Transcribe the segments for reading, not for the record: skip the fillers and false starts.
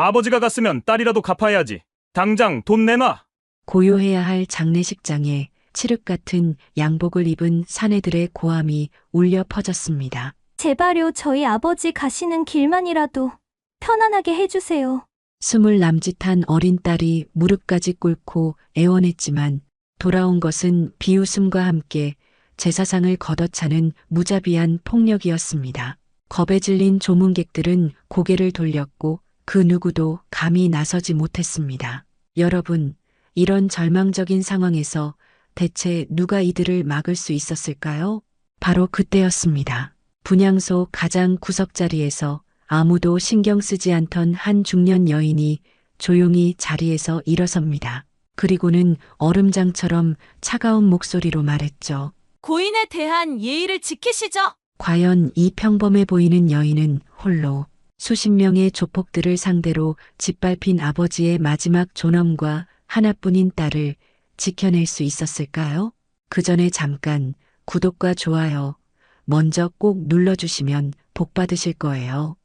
아버지가 갔으면 딸이라도 갚아야지. 당장 돈 내놔. 고요해야 할 장례식장에 칠흑 같은 양복을 입은 사내들의 고함이 울려 퍼졌습니다. 제발요, 저희 아버지 가시는 길만이라도 편안하게 해주세요. 숨을 남짓한 어린 딸이 무릎까지 꿇고 애원했지만 돌아온 것은 비웃음과 함께 제사상을 걷어차는 무자비한 폭력이었습니다. 겁에 질린 조문객들은 고개를 돌렸고 그 누구도 감히 나서지 못했습니다. 여러분, 이런 절망적인 상황에서 대체 누가 이들을 막을 수 있었을까요? 바로 그때였습니다. 분향소 가장 구석자리에서 아무도 신경 쓰지 않던 한 중년 여인이 조용히 자리에서 일어섭니다. 그리고는 얼음장처럼 차가운 목소리로 말했죠. 고인에 대한 예의를 지키시죠. 과연 이 평범해 보이는 여인은 홀로 수십 명의 조폭들을 상대로 짓밟힌 아버지의 마지막 존엄과 하나뿐인 딸을 지켜낼 수 있었을까요? 그 전에 잠깐 구독과 좋아요 먼저 꼭 눌러주시면 복 받으실 거예요.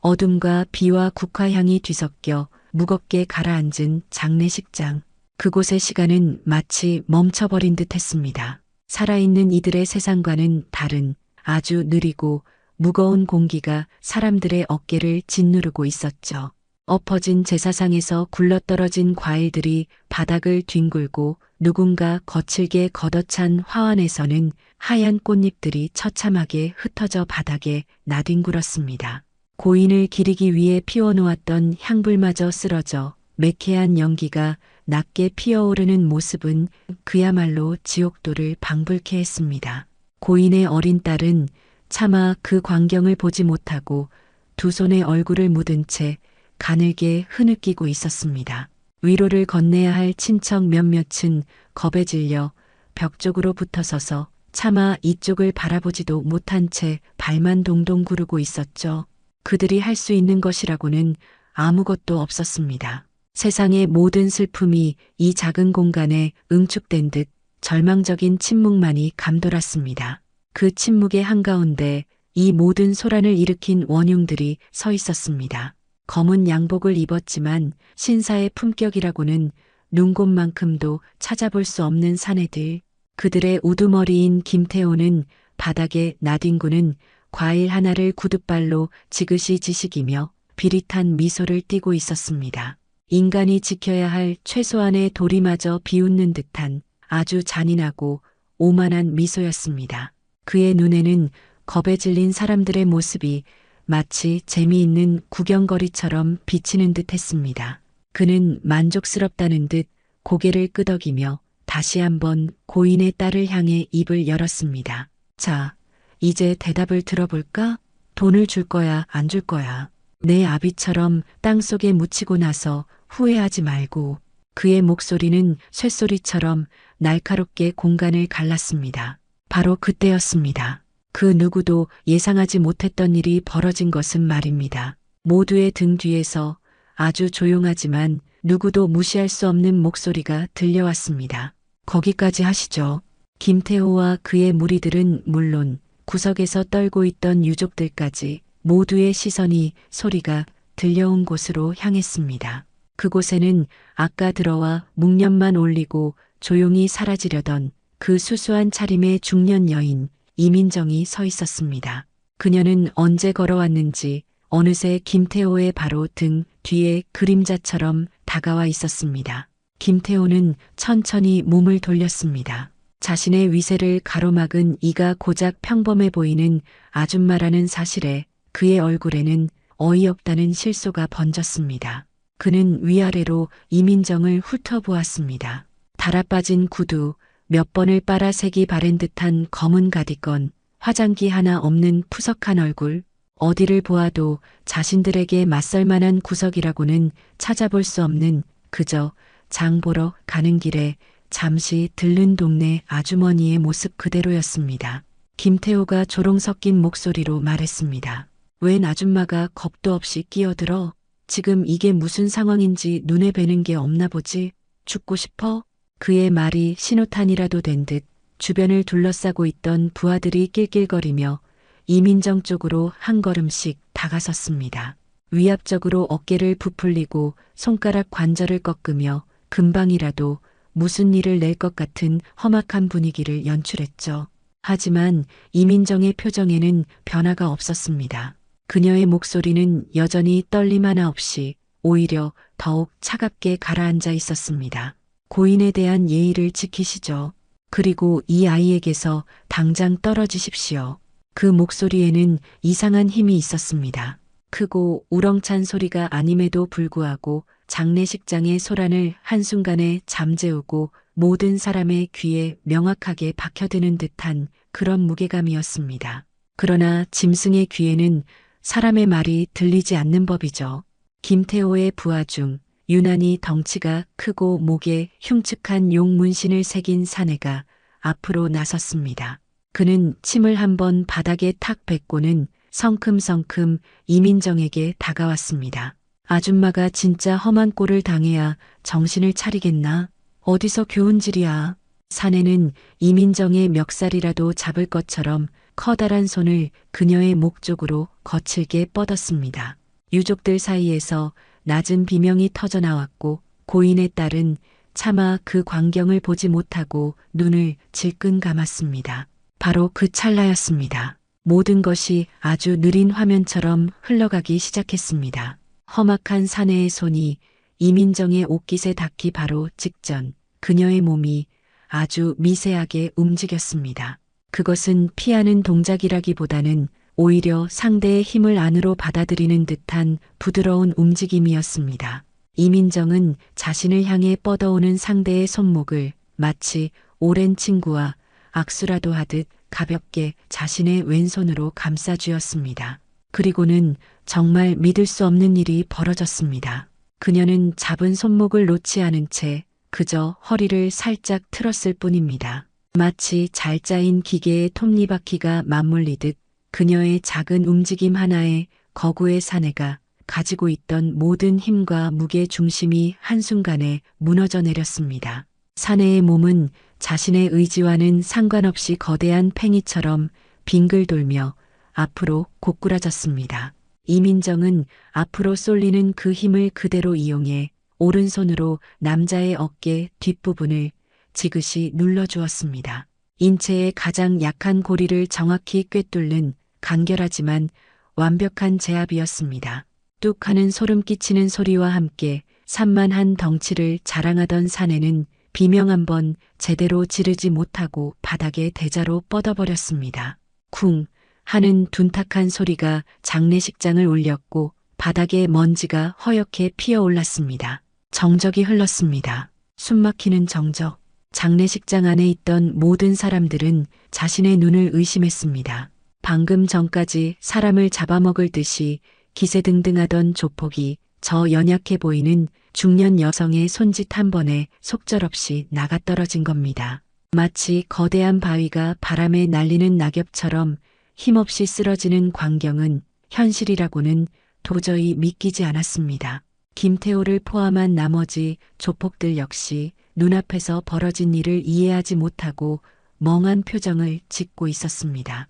어둠과 비와 국화향이 뒤섞여 무겁게 가라앉은 장례식장. 그곳의 시간은 마치 멈춰버린 듯 했습니다. 살아있는 이들의 세상과는 다른 아주 느리고 무거운 공기가 사람들의 어깨를 짓누르고 있었죠. 엎어진 제사상에서 굴러떨어진 과일들이 바닥을 뒹굴고 누군가 거칠게 걷어찬 화환에서는 하얀 꽃잎들이 처참하게 흩어져 바닥에 나뒹굴었습니다. 고인을 기리기 위해 피워놓았던 향불마저 쓰러져 매캐한 연기가 낮게 피어오르는 모습은 그야말로 지옥도를 방불케 했습니다. 고인의 어린 딸은 차마 그 광경을 보지 못하고 두 손에 얼굴을 묻은 채 가늘게 흐느끼고 있었습니다. 위로를 건네야 할 친척 몇몇은 겁에 질려 벽 쪽으로 붙어서서 차마 이쪽을 바라보지도 못한 채 발만 동동 구르고 있었죠. 그들이 할 수 있는 것이라고는 아무것도 없었습니다. 세상의 모든 슬픔이 이 작은 공간에 응축된 듯 절망적인 침묵만이 감돌았습니다. 그 침묵의 한가운데 이 모든 소란을 일으킨 원흉들이 서 있었습니다. 검은 양복을 입었지만 신사의 품격이라고는 눈곱만큼도 찾아볼 수 없는 사내들. 그들의 우두머리인 김태호는 바닥에 나뒹구는 과일 하나를 구둣발로 지그시 지식이며 비릿한 미소를 띠고 있었습니다. 인간이 지켜야 할 최소한의 도리마저 비웃는 듯한 아주 잔인하고 오만한 미소였습니다. 그의 눈에는 겁에 질린 사람들의 모습이 마치 재미있는 구경거리처럼 비치는 듯 했습니다. 그는 만족스럽다는 듯 고개를 끄덕이며 다시 한번 고인의 딸을 향해 입을 열었습니다. 자, 이제 대답을 들어볼까? 돈을 줄 거야, 안 줄 거야. 내 아비처럼 땅속에 묻히고 나서 후회하지 말고. 그의 목소리는 쇳소리처럼 날카롭게 공간을 갈랐습니다. 바로 그때였습니다. 그 누구도 예상하지 못했던 일이 벌어진 것은 말입니다. 모두의 등 뒤에서 아주 조용하지만 누구도 무시할 수 없는 목소리가 들려왔습니다. 거기까지 하시죠. 김태호와 그의 무리들은 물론 구석에서 떨고 있던 유족들까지 모두의 시선이 소리가 들려온 곳으로 향했습니다. 그곳에는 아까 들어와 묵념만 올리고 조용히 사라지려던 그 수수한 차림의 중년 여인 이민정이 서 있었습니다. 그녀는 언제 걸어왔는지 어느새 김태호의 바로 등 뒤에 그림자처럼 다가와 있었습니다. 김태호는 천천히 몸을 돌렸습니다. 자신의 위세를 가로막은 이가 고작 평범해 보이는 아줌마라는 사실에 그의 얼굴에는 어이없다는 실소가 번졌습니다. 그는 위아래로 이민정을 훑어보았습니다. 달아빠진 구두, 몇 번을 빨아 색이 바랜 듯한 검은 가디건, 화장기 하나 없는 푸석한 얼굴, 어디를 보아도 자신들에게 맞설만한 구석이라고는 찾아볼 수 없는 그저 장 보러 가는 길에 잠시 들른 동네 아주머니의 모습 그대로였습니다. 김태호가 조롱 섞인 목소리로 말했습니다. 웬 아줌마가 겁도 없이 끼어들어? 지금 이게 무슨 상황인지 눈에 뵈는 게 없나 보지? 죽고 싶어? 그의 말이 신호탄이라도 된 듯 주변을 둘러싸고 있던 부하들이 낄낄거리며 이민정 쪽으로 한 걸음씩 다가섰습니다. 위압적으로 어깨를 부풀리고 손가락 관절을 꺾으며 금방이라도 무슨 일을 낼 것 같은 험악한 분위기를 연출했죠. 하지만 이민정의 표정에는 변화가 없었습니다. 그녀의 목소리는 여전히 떨림 하나 없이 오히려 더욱 차갑게 가라앉아 있었습니다. 고인에 대한 예의를 지키시죠. 그리고 이 아이에게서 당장 떨어지십시오. 그 목소리에는 이상한 힘이 있었습니다. 크고 우렁찬 소리가 아님에도 불구하고 장례식장의 소란을 한순간에 잠재우고 모든 사람의 귀에 명확하게 박혀드는 듯한 그런 무게감이었습니다. 그러나 짐승의 귀에는 사람의 말이 들리지 않는 법이죠. 김태호의 부하 중 유난히 덩치가 크고 목에 흉측한 용 문신을 새긴 사내가 앞으로 나섰습니다. 그는 침을 한번 바닥에 탁 뱉고는 성큼성큼 이민정에게 다가왔습니다. 아줌마가 진짜 험한 꼴을 당해야 정신을 차리겠나? 어디서 교훈질이야? 사내는 이민정의 멱살이라도 잡을 것처럼 커다란 손을 그녀의 목 쪽으로 거칠게 뻗었습니다. 유족들 사이에서 낮은 비명이 터져나왔고 고인의 딸은 차마 그 광경을 보지 못하고 눈을 질끈 감았습니다. 바로 그 찰나였습니다. 모든 것이 아주 느린 화면처럼 흘러가기 시작했습니다. 험악한 사내의 손이 이민정의 옷깃에 닿기 바로 직전 그녀의 몸이 아주 미세하게 움직였습니다. 그것은 피하는 동작이라기보다는 오히려 상대의 힘을 안으로 받아들이는 듯한 부드러운 움직임이었습니다. 이민정은 자신을 향해 뻗어오는 상대의 손목을 마치 오랜 친구와 악수라도 하듯 가볍게 자신의 왼손으로 감싸쥐었습니다. 그리고는 정말 믿을 수 없는 일이 벌어졌습니다. 그녀는 잡은 손목을 놓지 않은 채 그저 허리를 살짝 틀었을 뿐입니다. 마치 잘 짜인 기계의 톱니바퀴가 맞물리듯 그녀의 작은 움직임 하나에 거구의 사내가 가지고 있던 모든 힘과 무게 중심이 한순간에 무너져 내렸습니다. 사내의 몸은 자신의 의지와는 상관없이 거대한 팽이처럼 빙글 돌며 앞으로 고꾸라졌습니다. 이민정은 앞으로 쏠리는 그 힘을 그대로 이용해 오른손으로 남자의 어깨 뒷부분을 지그시 눌러주었습니다. 인체의 가장 약한 고리를 정확히 꿰뚫는 간결하지만 완벽한 제압이었습니다. 뚝 하는 소름 끼치는 소리와 함께 산만한 덩치를 자랑하던 사내는 비명 한 번 제대로 지르지 못하고 바닥에 대자로 뻗어버렸습니다. 쿵 하는 둔탁한 소리가 장례식장을 울렸고 바닥에 먼지가 허옇게 피어올랐습니다. 정적이 흘렀습니다. 숨막히는 정적. 장례식장 안에 있던 모든 사람들은 자신의 눈을 의심했습니다. 방금 전까지 사람을 잡아먹을 듯이 기세등등하던 조폭이 저 연약해 보이는 중년 여성의 손짓 한 번에 속절없이 나가떨어진 겁니다. 마치 거대한 바위가 바람에 날리는 낙엽처럼 힘없이 쓰러지는 광경은 현실이라고는 도저히 믿기지 않았습니다. 김태호를 포함한 나머지 조폭들 역시 눈앞에서 벌어진 일을 이해하지 못하고 멍한 표정을 짓고 있었습니다.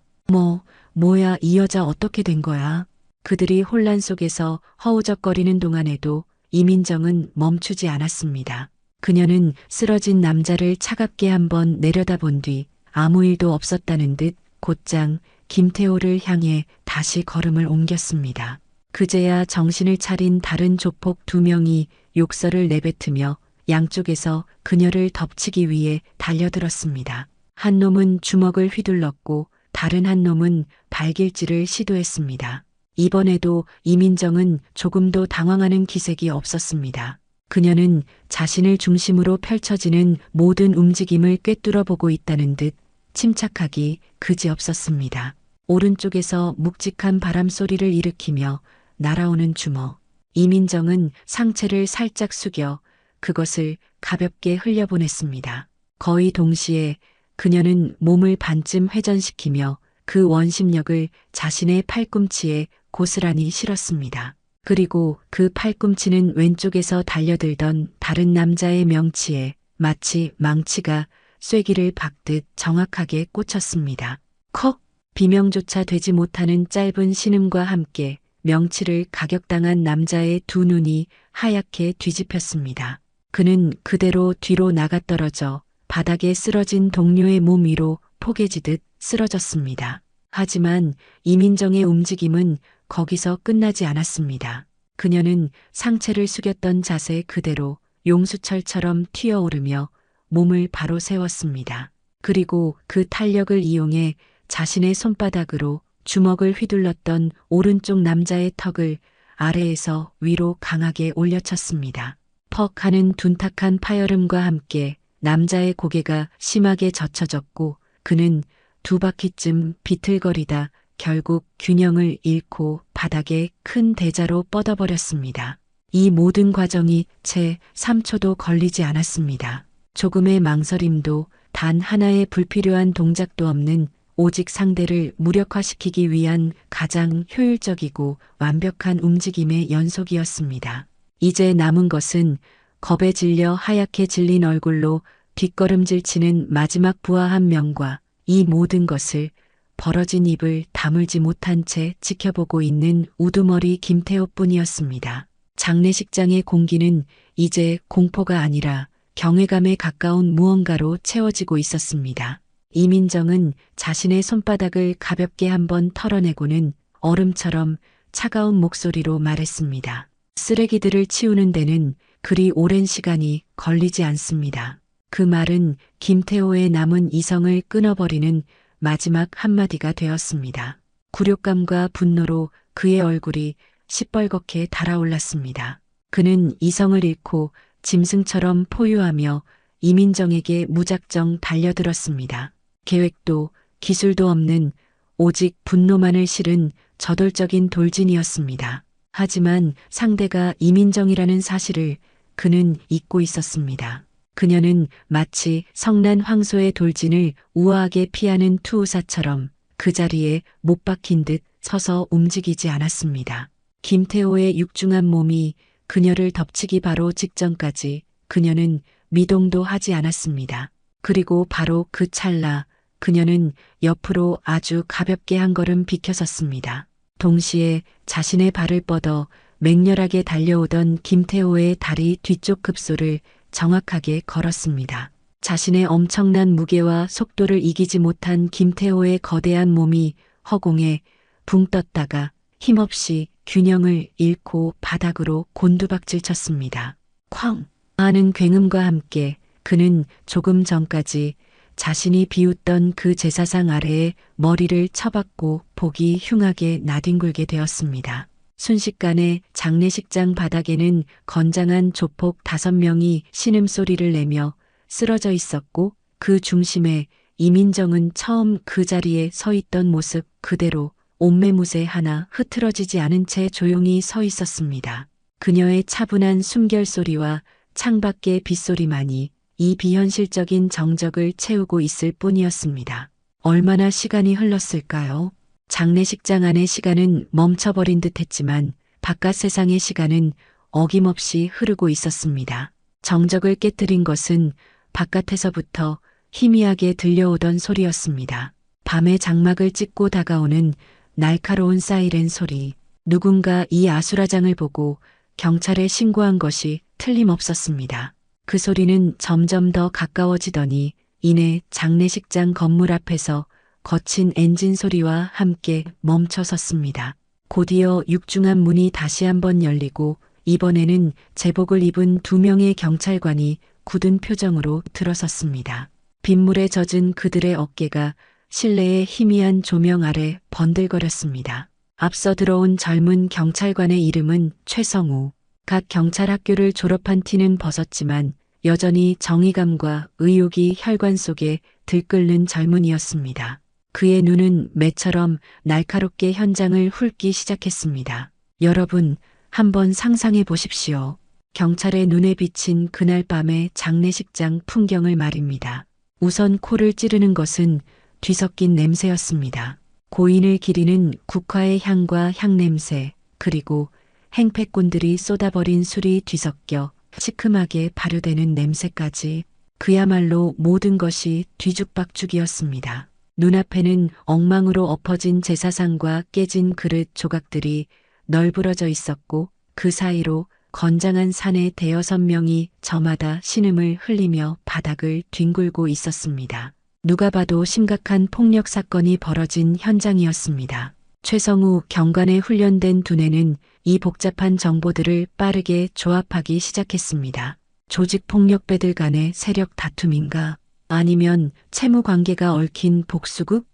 뭐야 이 여자 어떻게 된 거야? 그들이 혼란 속에서 허우적거리는 동안에도 이민정은 멈추지 않았습니다. 그녀는 쓰러진 남자를 차갑게 한번 내려다본 뒤 아무 일도 없었다는 듯 곧장 김태호를 향해 다시 걸음을 옮겼습니다. 그제야 정신을 차린 다른 조폭 2명이 욕설을 내뱉으며 양쪽에서 그녀를 덮치기 위해 달려들었습니다. 한 놈은 주먹을 휘둘렀고 다른 한 놈은 발길질을 시도했습니다. 이번에도 이민정은 조금도 당황하는 기색이 없었습니다. 그녀는 자신을 중심으로 펼쳐지는 모든 움직임을 꿰뚫어 보고 있다는 듯 침착하기 그지없었습니다. 오른쪽에서 묵직한 바람소리를 일으키며 날아오는 주먹. 이민정은 상체를 살짝 숙여 그것을 가볍게 흘려보냈습니다. 거의 동시에 그녀는 몸을 반쯤 회전시키며 그 원심력을 자신의 팔꿈치에 고스란히 실었습니다. 그리고 그 팔꿈치는 왼쪽에서 달려들던 다른 남자의 명치에 마치 망치가 쐐기를 박듯 정확하게 꽂혔습니다. 컥! 비명조차 되지 못하는 짧은 신음과 함께 명치를 가격당한 남자의 두 눈이 하얗게 뒤집혔습니다. 그는 그대로 뒤로 나가떨어져 바닥에 쓰러진 동료의 몸 위로 포개지듯 쓰러졌습니다. 하지만 이민정의 움직임은 거기서 끝나지 않았습니다. 그녀는 상체를 숙였던 자세 그대로 용수철처럼 튀어오르며 몸을 바로 세웠습니다. 그리고 그 탄력을 이용해 자신의 손바닥으로 주먹을 휘둘렀던 오른쪽 남자의 턱을 아래에서 위로 강하게 올려쳤습니다. 퍽 하는 둔탁한 파열음과 함께 남자의 고개가 심하게 젖혀졌고 그는 두 바퀴쯤 비틀거리다 결국 균형을 잃고 바닥에 큰 대자로 뻗어버렸습니다. 이 모든 과정이 채 3초도 걸리지 않았습니다. 조금의 망설임도 단 하나의 불필요한 동작도 없는 오직 상대를 무력화시키기 위한 가장 효율적이고 완벽한 움직임의 연속이었습니다. 이제 남은 것은 겁에 질려 하얗게 질린 얼굴로 뒷걸음질 치는 마지막 부하 한 명과 이 모든 것을 벌어진 입을 다물지 못한 채 지켜보고 있는 우두머리 김태호뿐이었습니다. 장례식장의 공기는 이제 공포가 아니라 경외감에 가까운 무언가로 채워지고 있었습니다. 이민정은 자신의 손바닥을 가볍게 한번 털어내고는 얼음처럼 차가운 목소리로 말했습니다. 쓰레기들을 치우는 데는 그리 오랜 시간이 걸리지 않습니다. 그 말은 김태호의 남은 이성을 끊어버리는 마지막 한마디가 되었습니다. 굴욕감과 분노로 그의 얼굴이 시뻘겋게 달아올랐습니다. 그는 이성을 잃고 짐승처럼 포효하며 이민정에게 무작정 달려들었습니다. 계획도 기술도 없는 오직 분노만을 실은 저돌적인 돌진이었습니다. 하지만 상대가 이민정이라는 사실을 그는 잊고 있었습니다. 그녀는 마치 성난 황소의 돌진을 우아하게 피하는 투우사처럼 그 자리에 못 박힌 듯 서서 움직이지 않았습니다. 김태호의 육중한 몸이 그녀를 덮치기 바로 직전까지 그녀는 미동도 하지 않았습니다. 그리고 바로 그 찰나 그녀는 옆으로 아주 가볍게 한 걸음 비켜섰습니다. 동시에 자신의 발을 뻗어 맹렬하게 달려오던 김태호의 다리 뒤쪽 급소를 정확하게 걸었습니다. 자신의 엄청난 무게와 속도를 이기지 못한 김태호의 거대한 몸이 허공에 붕 떴다가 힘없이 균형을 잃고 바닥으로 곤두박질 쳤습니다. 쾅 하는 굉음과 함께 그는 조금 전까지 자신이 비웃던 그 제사상 아래에 머리를 쳐박고 복이 흉하게 나뒹굴게 되었습니다. 순식간에 장례식장 바닥에는 건장한 조폭 5명이 신음소리를 내며 쓰러져 있었고 그 중심에 이민정은 처음 그 자리에 서 있던 모습 그대로 옷매무새 하나 흐트러지지 않은 채 조용히 서 있었습니다. 그녀의 차분한 숨결소리와 창밖의 빗소리만이 이 비현실적인 정적을 채우고 있을 뿐이었습니다. 얼마나 시간이 흘렀을까요? 장례식장 안의 시간은 멈춰버린 듯 했지만 바깥 세상의 시간은 어김없이 흐르고 있었습니다. 정적을 깨뜨린 것은 바깥에서부터 희미하게 들려오던 소리였습니다. 밤의 장막을 찍고 다가오는 날카로운 사이렌 소리. 누군가 이 아수라장을 보고 경찰에 신고한 것이 틀림없었습니다. 그 소리는 점점 더 가까워지더니 이내 장례식장 건물 앞에서 거친 엔진 소리와 함께 멈춰섰습니다. 곧이어 육중한 문이 다시 한번 열리고 이번에는 제복을 입은 2명의 경찰관이 굳은 표정으로 들어섰습니다. 빗물에 젖은 그들의 어깨가 실내의 희미한 조명 아래 번들거렸습니다. 앞서 들어온 젊은 경찰관의 이름은 최성우. 각 경찰학교를 졸업한 티는 벗었지만 여전히 정의감과 의욕이 혈관 속에 들끓는 젊은이였습니다. 그의 눈은 매처럼 날카롭게 현장을 훑기 시작했습니다. 여러분, 한번 상상해 보십시오. 경찰의 눈에 비친 그날 밤의 장례식장 풍경을 말입니다. 우선 코를 찌르는 것은 뒤섞인 냄새였습니다. 고인을 기리는 국화의 향과 향냄새, 그리고 행패꾼들이 쏟아버린 술이 뒤섞여 시큼하게 발효되는 냄새까지 그야말로 모든 것이 뒤죽박죽이었습니다. 눈앞에는 엉망으로 엎어진 제사상과 깨진 그릇 조각들이 널브러져 있었고 그 사이로 건장한 산의 대여섯 명이 저마다 신음을 흘리며 바닥을 뒹굴고 있었습니다. 누가 봐도 심각한 폭력 사건이 벌어진 현장이었습니다. 최성우 경관의 훈련된 두뇌는 이 복잡한 정보들을 빠르게 조합하기 시작했습니다. 조직폭력배들 간의 세력 다툼인가? 아니면 채무 관계가 얽힌 복수극?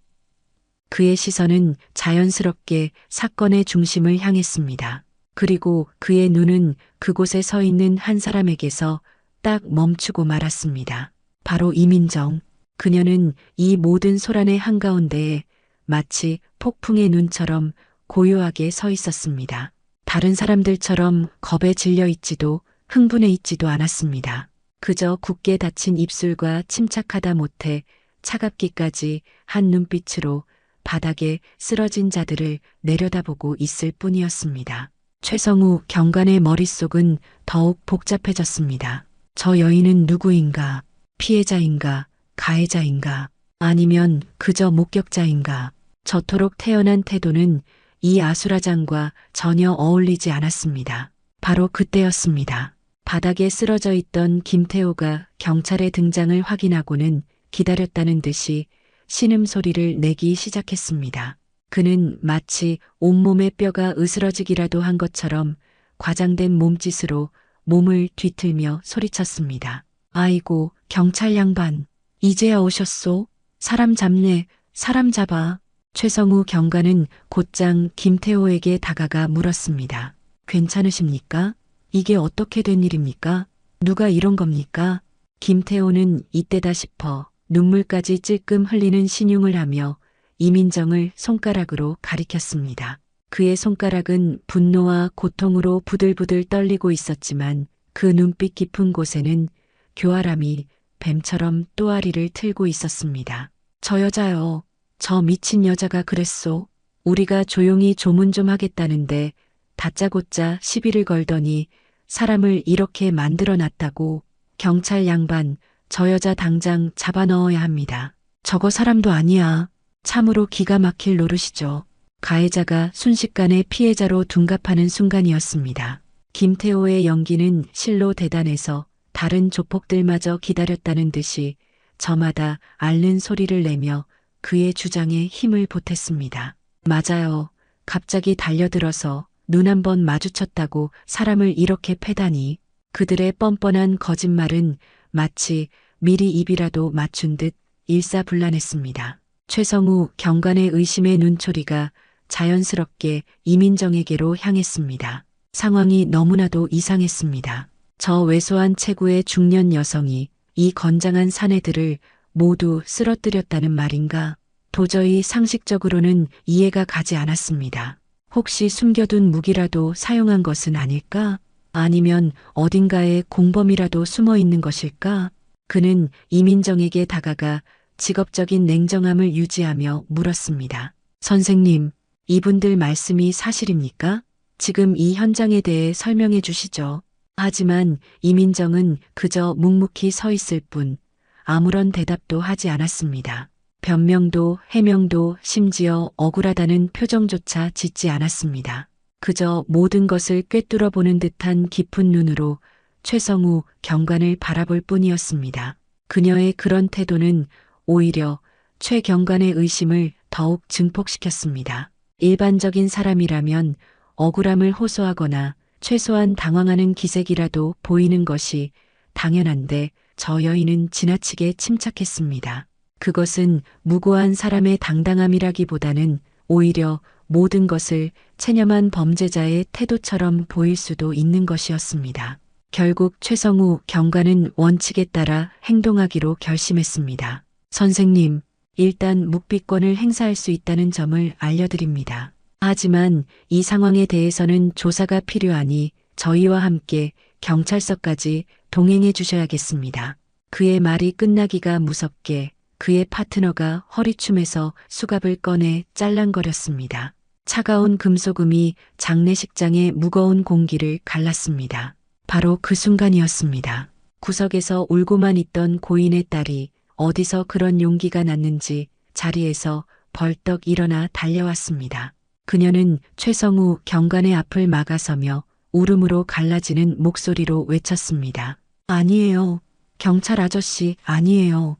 그의 시선은 자연스럽게 사건의 중심을 향했습니다. 그리고 그의 눈은 그곳에 서 있는 한 사람에게서 딱 멈추고 말았습니다. 바로 이민정. 그녀는 이 모든 소란의 한가운데에 마치 폭풍의 눈처럼 고요하게 서 있었습니다. 다른 사람들처럼 겁에 질려 있지도 흥분해 있지도 않았습니다. 그저 굳게 닫힌 입술과 침착하다 못해 차갑기까지 한 눈빛으로 바닥에 쓰러진 자들을 내려다보고 있을 뿐이었습니다. 최성우 경관의 머릿속은 더욱 복잡해졌습니다. 저 여인은 누구인가? 피해자인가? 가해자인가? 아니면 그저 목격자인가? 저토록 태연한 태도는 이 아수라장과 전혀 어울리지 않았습니다. 바로 그때였습니다. 바닥에 쓰러져 있던 김태호가 경찰의 등장을 확인하고는 기다렸다는 듯이 신음소리를 내기 시작했습니다. 그는 마치 온몸의 뼈가 으스러지기라도 한 것처럼 과장된 몸짓으로 몸을 뒤틀며 소리쳤습니다. 아이고, 경찰 양반. 이제야 오셨소? 사람 잡네, 사람 잡아. 최성우 경관은 곧장 김태호에게 다가가 물었습니다. 괜찮으십니까? 이게 어떻게 된 일입니까? 누가 이런 겁니까? 김태호는 이때다 싶어 눈물까지 찔끔 흘리는 신용을 하며 이민정을 손가락으로 가리켰습니다. 그의 손가락은 분노와 고통으로 부들부들 떨리고 있었지만 그 눈빛 깊은 곳에는 교활함이 뱀처럼 또아리를 틀고 있었습니다. 저 여자요. 저 미친 여자가 그랬소. 우리가 조용히 조문 좀 하겠다는데 다짜고짜 시비를 걸더니 사람을 이렇게 만들어 놨다고. 경찰 양반, 저 여자 당장 잡아 넣어야 합니다. 저거 사람도 아니야. 참으로 기가 막힐 노릇이죠. 가해자가 순식간에 피해자로 둔갑하는 순간이었습니다. 김태호의 연기는 실로 대단해서 다른 조폭들마저 기다렸다는 듯이 저마다 앓는 소리를 내며 그의 주장에 힘을 보탰습니다. 맞아요. 갑자기 달려들어서 눈 한 번 마주쳤다고 사람을 이렇게 패다니. 그들의 뻔뻔한 거짓말은 마치 미리 입이라도 맞춘 듯 일사불란했습니다. 최성우 경관의 의심의 눈초리가 자연스럽게 이민정에게로 향했습니다. 상황이 너무나도 이상했습니다. 저 왜소한 체구의 중년 여성이 이 건장한 사내들을 모두 쓰러뜨렸다는 말인가? 도저히 상식적으로는 이해가 가지 않았습니다. 혹시 숨겨둔 무기라도 사용한 것은 아닐까? 아니면 어딘가에 공범이라도 숨어 있는 것일까? 그는 이민정에게 다가가 직업적인 냉정함을 유지하며 물었습니다. 선생님, 이분들 말씀이 사실입니까? 지금 이 현장에 대해 설명해 주시죠. 하지만 이민정은 그저 묵묵히 서 있을 뿐 아무런 대답도 하지 않았습니다. 변명도 해명도 심지어 억울하다는 표정조차 짓지 않았습니다. 그저 모든 것을 꿰뚫어 보는 듯한 깊은 눈으로 최성우 경관을 바라볼 뿐이었습니다. 그녀의 그런 태도는 오히려 최 경관의 의심을 더욱 증폭시켰습니다. 일반적인 사람이라면 억울함을 호소하거나 최소한 당황하는 기색이라도 보이는 것이 당연한데 저 여인은 지나치게 침착했습니다. 그것은 무고한 사람의 당당함이라기보다는 오히려 모든 것을 체념한 범죄자의 태도처럼 보일 수도 있는 것이었습니다. 결국 최성우 경관은 원칙에 따라 행동하기로 결심했습니다. 선생님, 일단 묵비권을 행사할 수 있다는 점을 알려드립니다. 하지만 이 상황에 대해서는 조사가 필요하니 저희와 함께 경찰서까지 동행해 주셔야겠습니다. 그의 말이 끝나기가 무섭게 그의 파트너가 허리춤에서 수갑을 꺼내 짤랑거렸습니다. 차가운 금소금이 장례식장의 무거운 공기를 갈랐습니다. 바로 그 순간이었습니다. 구석에서 울고만 있던 고인의 딸이 어디서 그런 용기가 났는지 자리에서 벌떡 일어나 달려왔습니다. 그녀는 최성우 경관의 앞을 막아서며 울음으로 갈라지는 목소리로 외쳤습니다. 아니에요. 경찰 아저씨, 아니에요.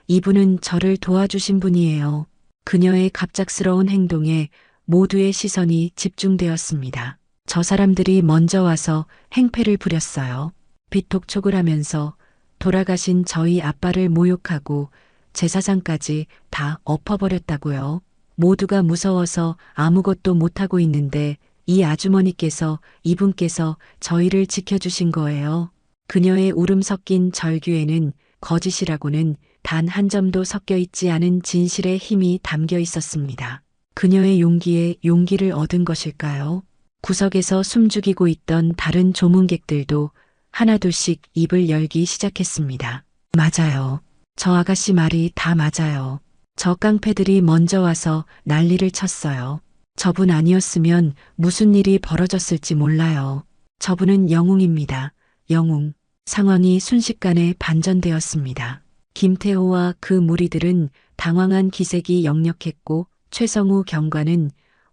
이분은 저를 도와주신 분이에요. 그녀의 갑작스러운 행동에 모두의 시선이 집중되었습니다. 저 사람들이 먼저 와서 행패를 부렸어요. 비톡촉을 하면서 돌아가신 저희 아빠를 모욕하고 제사상까지 다 엎어버렸다고요. 모두가 무서워서 아무것도 못하고 있는데 이 아주머니께서 이분께서 저희를 지켜주신 거예요. 그녀의 울음 섞인 절규에는 거짓이라고는 단 한 점도 섞여 있지 않은 진실의 힘이 담겨 있었습니다. 그녀의 용기에 용기를 얻은 것일까요? 구석에서 숨죽이고 있던 다른 조문객들도 하나둘씩 입을 열기 시작했습니다. 맞아요. 저 아가씨 말이 다 맞아요. 저 깡패들이 먼저 와서 난리를 쳤어요. 저분 아니었으면 무슨 일이 벌어졌을지 몰라요. 저분은 영웅입니다. 영웅. 상황이 순식간에 반전되었습니다. 김태호와 그 무리들은 당황한 기색이 역력했고 최성우 경관은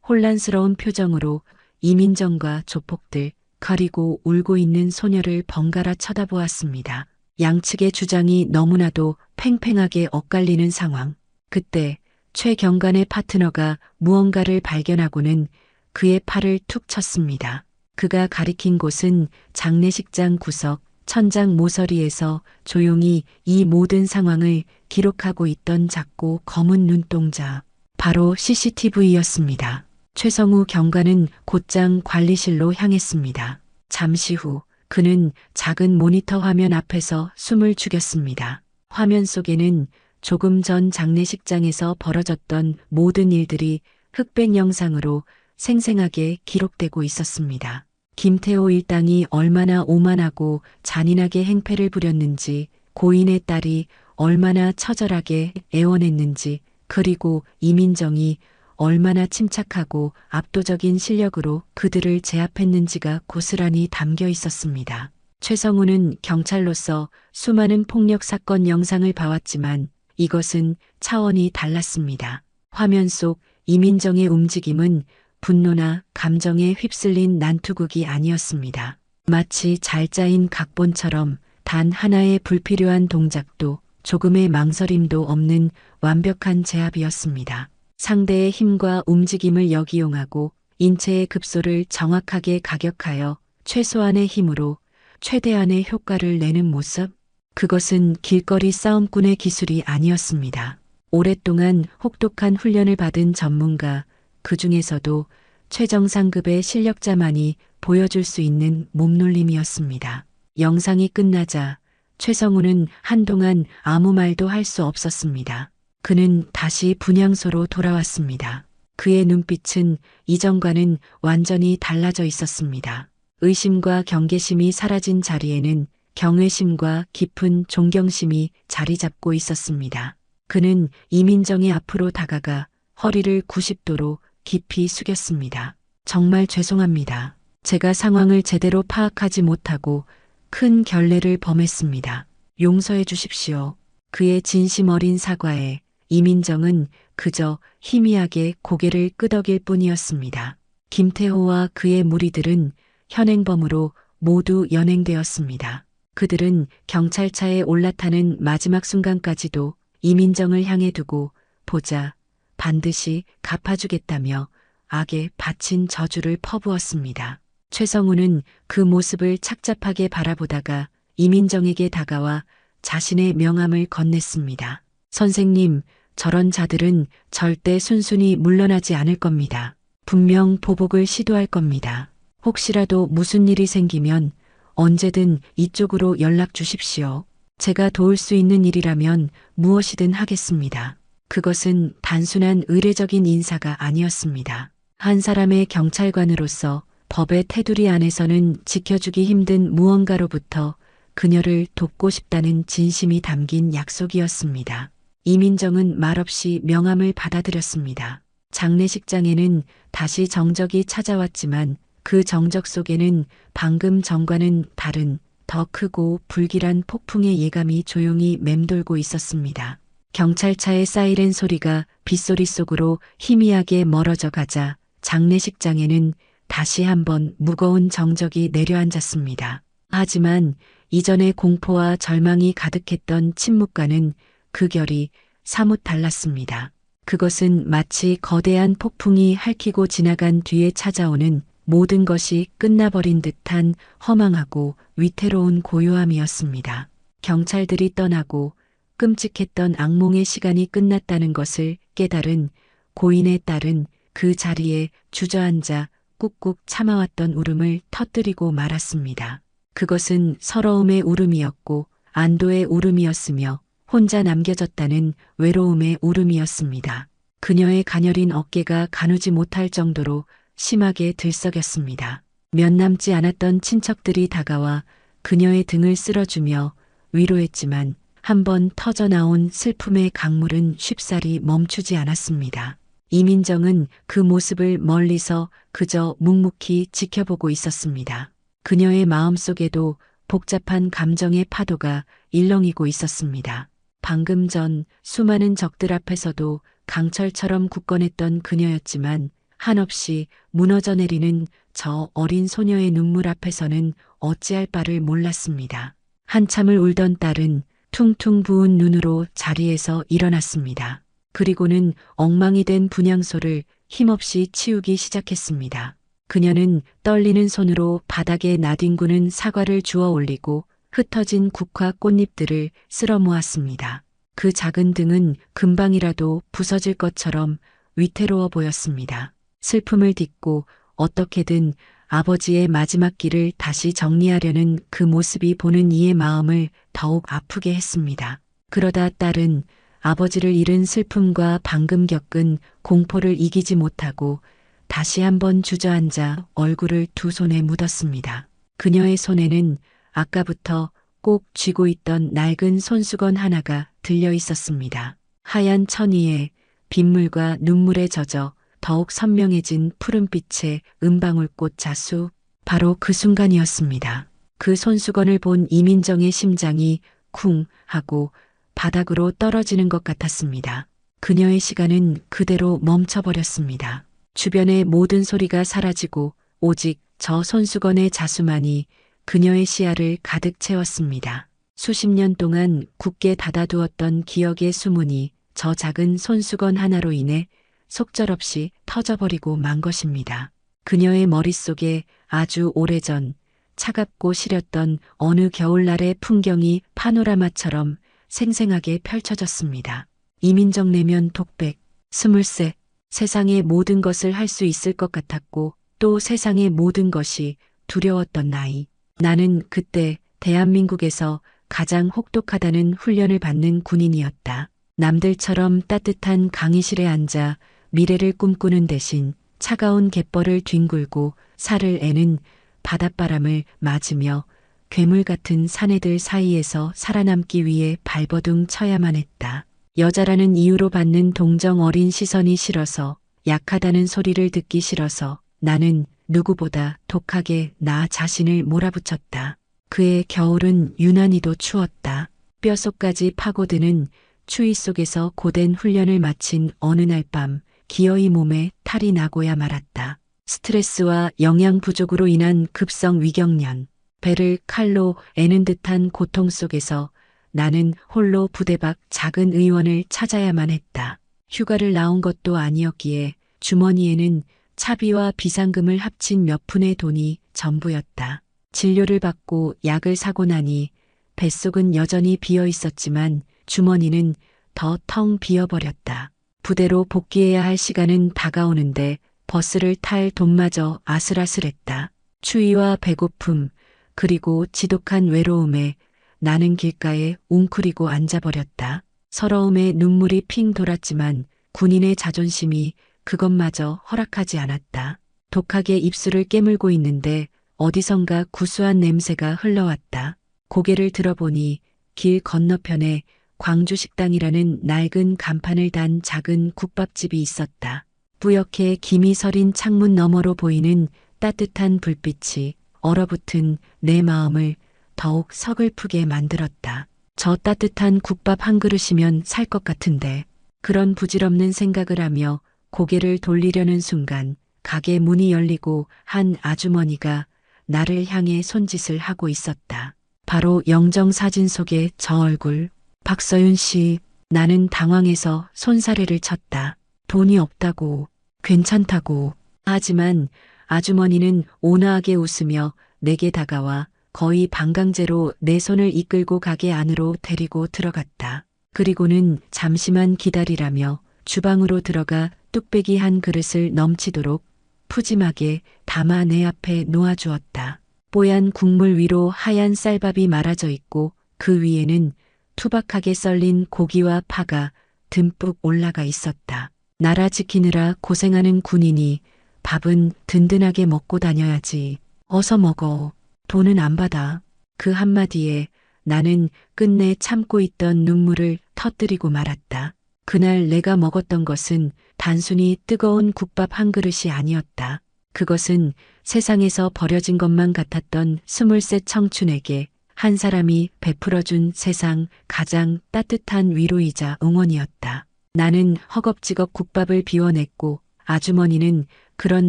혼란스러운 표정으로 이민정과 조폭들 그리고 울고 있는 소녀를 번갈아 쳐다보았습니다. 양측의 주장이 너무나도 팽팽하게 엇갈리는 상황. 그때 최 경관의 파트너가 무언가를 발견하고는 그의 팔을 툭 쳤습니다. 그가 가리킨 곳은 장례식장 구석 천장 모서리에서 조용히 이 모든 상황을 기록하고 있던 작고 검은 눈동자. 바로 CCTV였습니다. 최성우 경관은 곧장 관리실로 향했습니다. 잠시 후 그는 작은 모니터 화면 앞에서 숨을 죽였습니다. 화면 속에는 조금 전 장례식장에서 벌어졌던 모든 일들이 흑백 영상으로 생생하게 기록되고 있었습니다. 김태호 일당이 얼마나 오만하고 잔인하게 행패를 부렸는지, 고인의 딸이 얼마나 처절하게 애원했는지, 그리고 이민정이 얼마나 침착하고 압도적인 실력으로 그들을 제압했는지가 고스란히 담겨 있었습니다. 최성우는 경찰로서 수많은 폭력 사건 영상을 봐왔지만 이것은 차원이 달랐습니다. 화면 속 이민정의 움직임은 분노나 감정에 휩쓸린 난투극이 아니었습니다. 마치 잘 짜인 각본처럼 단 하나의 불필요한 동작도 조금의 망설임도 없는 완벽한 제압이었습니다. 상대의 힘과 움직임을 역이용하고 인체의 급소를 정확하게 가격하여 최소한의 힘으로 최대한의 효과를 내는 모습? 그것은 길거리 싸움꾼의 기술이 아니었습니다. 오랫동안 혹독한 훈련을 받은 전문가, 그 중에서도 최정상급의 실력자만이 보여줄 수 있는 몸놀림이었습니다. 영상이 끝나자 최성우는 한동안 아무 말도 할 수 없었습니다. 그는 다시 분향소로 돌아왔습니다. 그의 눈빛은 이전과는 완전히 달라져 있었습니다. 의심과 경계심이 사라진 자리에는 경외심과 깊은 존경심이 자리 잡고 있었습니다. 그는 이민정의 앞으로 다가가 허리를 90도로 깊이 숙였습니다. 정말 죄송합니다. 제가 상황을 제대로 파악하지 못하고 큰 결례를 범했습니다. 용서해 주십시오. 그의 진심 어린 사과에 이민정은 그저 희미하게 고개를 끄덕일 뿐이었습니다. 김태호와 그의 무리들은 현행범으로 모두 연행되었습니다. 그들은 경찰차에 올라타는 마지막 순간까지도 이민정을 향해 두고 보자, 반드시 갚아주겠다며 악에 바친 저주를 퍼부었습니다. 최성우는 그 모습을 착잡하게 바라보다가 이민정에게 다가와 자신의 명함을 건넸습니다. 선생님, 저런 자들은 절대 순순히 물러나지 않을 겁니다. 분명 보복을 시도할 겁니다. 혹시라도 무슨 일이 생기면 언제든 이쪽으로 연락 주십시오. 제가 도울 수 있는 일이라면 무엇이든 하겠습니다. 그것은 단순한 의례적인 인사가 아니었습니다. 한 사람의 경찰관으로서 법의 테두리 안에서는 지켜주기 힘든 무언가로부터 그녀를 돕고 싶다는 진심이 담긴 약속이었습니다. 이민정은 말없이 명함을 받아들였습니다. 장례식장에는 다시 정적이 찾아왔지만 그 정적 속에는 방금 전과는 다른 더 크고 불길한 폭풍의 예감이 조용히 맴돌고 있었습니다. 경찰차의 사이렌 소리가 빗소리 속으로 희미하게 멀어져 가자 장례식장에는 다시 한번 무거운 정적이 내려앉았습니다. 하지만 이전의 공포와 절망이 가득했던 침묵과는 그 결이 사뭇 달랐습니다. 그것은 마치 거대한 폭풍이 핥히고 지나간 뒤에 찾아오는 모든 것이 끝나버린 듯한 허망하고 위태로운 고요함이었습니다. 경찰들이 떠나고 끔찍했던 악몽의 시간이 끝났다는 것을 깨달은 고인의 딸은 그 자리에 주저앉아 꾹꾹 참아왔던 울음을 터뜨리고 말았습니다. 그것은 서러움의 울음이었고 안도의 울음이었으며 혼자 남겨졌다는 외로움의 울음이었습니다. 그녀의 가녀린 어깨가 가누지 못할 정도로 심하게 들썩였습니다. 몇 남지 않았던 친척들이 다가와 그녀의 등을 쓸어주며 위로했지만 한번 터져나온 슬픔의 강물은 쉽사리 멈추지 않았습니다. 이민정은 그 모습을 멀리서 그저 묵묵히 지켜보고 있었습니다. 그녀의 마음속에도 복잡한 감정의 파도가 일렁이고 있었습니다. 방금 전 수많은 적들 앞에서도 강철처럼 굳건했던 그녀였지만 한없이 무너져 내리는 저 어린 소녀의 눈물 앞에서는 어찌할 바를 몰랐습니다. 한참을 울던 딸은 퉁퉁 부은 눈으로 자리에서 일어났습니다. 그리고는 엉망이 된 분향소를 힘없이 치우기 시작했습니다. 그녀는 떨리는 손으로 바닥에 나뒹구는 사과를 주워 올리고 흩어진 국화 꽃잎들을 쓸어 모았습니다. 그 작은 등은 금방이라도 부서질 것처럼 위태로워 보였습니다. 슬픔을 딛고 어떻게든 아버지의 마지막 길을 다시 정리하려는 그 모습이 보는 이의 마음을 더욱 아프게 했습니다. 그러다 딸은 아버지를 잃은 슬픔과 방금 겪은 공포를 이기지 못하고 다시 한번 주저앉아 얼굴을 두 손에 묻었습니다. 그녀의 손에는 아까부터 꼭 쥐고 있던 낡은 손수건 하나가 들려 있었습니다. 하얀 천 위에 빗물과 눈물에 젖어 더욱 선명해진 푸른빛의 은방울꽃 자수, 바로 그 순간이었습니다. 그 손수건을 본 이민정의 심장이 쿵 하고 바닥으로 떨어지는 것 같았습니다. 그녀의 시간은 그대로 멈춰버렸습니다. 주변의 모든 소리가 사라지고 오직 저 손수건의 자수만이 그녀의 시야를 가득 채웠습니다. 수십 년 동안 굳게 닫아두었던 기억의 수문이 저 작은 손수건 하나로 인해 속절없이 터져버리고 만 것입니다. 그녀의 머릿속에 아주 오래전 차갑고 시렸던 어느 겨울날의 풍경이 파노라마처럼 생생하게 펼쳐졌습니다. 이민정 내면 독백, 23, 세상의 모든 것을 할 수 있을 것 같았고 또 세상의 모든 것이 두려웠던 나이. 나는 그때 대한민국에서 가장 혹독하다는 훈련을 받는 군인이었다. 남들처럼 따뜻한 강의실에 앉아 미래를 꿈꾸는 대신 차가운 갯벌을 뒹굴고 살을 애는 바닷바람을 맞으며 괴물 같은 사내들 사이에서 살아남기 위해 발버둥 쳐야만 했다. 여자라는 이유로 받는 동정 어린 시선이 싫어서, 약하다는 소리를 듣기 싫어서 나는 누구보다 독하게 나 자신을 몰아붙였다. 그의 겨울은 유난히도 추웠다. 뼛속까지 파고드는 추위 속에서 고된 훈련을 마친 어느 날 밤 기어이 몸에 탈이 나고야 말았다. 스트레스와 영양 부족으로 인한 급성 위경련, 배를 칼로 애는 듯한 고통 속에서 나는 홀로 부대 밖 작은 의원을 찾아야만 했다. 휴가를 나온 것도 아니었기에 주머니에는 차비와 비상금을 합친 몇 푼의 돈이 전부였다. 진료를 받고 약을 사고 나니 뱃속은 여전히 비어 있었지만 주머니는 더 텅 비어버렸다. 부대로 복귀해야 할 시간은 다가오는데 버스를 탈 돈마저 아슬아슬했다. 추위와 배고픔, 그리고 지독한 외로움에 나는 길가에 웅크리고 앉아버렸다. 서러움에 눈물이 핑 돌았지만 군인의 자존심이 그것마저 허락하지 않았다. 독하게 입술을 깨물고 있는데 어디선가 구수한 냄새가 흘러왔다. 고개를 들어보니 길 건너편에 광주식당이라는 낡은 간판을 단 작은 국밥집이 있었다. 뿌옇게 김이 서린 창문 너머로 보이는 따뜻한 불빛이 얼어붙은 내 마음을 더욱 서글프게 만들었다. 저 따뜻한 국밥 한 그릇이면 살 것 같은데. 그런 부질없는 생각을 하며 고개를 돌리려는 순간 가게 문이 열리고 한 아주머니가 나를 향해 손짓을 하고 있었다. 바로 영정 사진 속의 저 얼굴. 박서윤 씨. 나는 당황해서 손사래를 쳤다. 돈이 없다고, 괜찮다고. 하지만 아주머니는 온화하게 웃으며 내게 다가와 거의 반강제로 내 손을 이끌고 가게 안으로 데리고 들어갔다. 그리고는 잠시만 기다리라며 주방으로 들어가 뚝배기 한 그릇을 넘치도록 푸짐하게 담아 내 앞에 놓아주었다. 뽀얀 국물 위로 하얀 쌀밥이 말아져 있고 그 위에는 투박하게 썰린 고기와 파가 듬뿍 올라가 있었다. 나라 지키느라 고생하는 군인이 밥은 든든하게 먹고 다녀야지. 어서 먹어. 돈은 안 받아. 그 한마디에 나는 끝내 참고 있던 눈물을 터뜨리고 말았다. 그날 내가 먹었던 것은 단순히 뜨거운 국밥 한 그릇이 아니었다. 그것은 세상에서 버려진 것만 같았던 23 청춘에게 한 사람이 베풀어준 세상 가장 따뜻한 위로이자 응원이었다. 나는 허겁지겁 국밥을 비워냈고 아주머니는 그런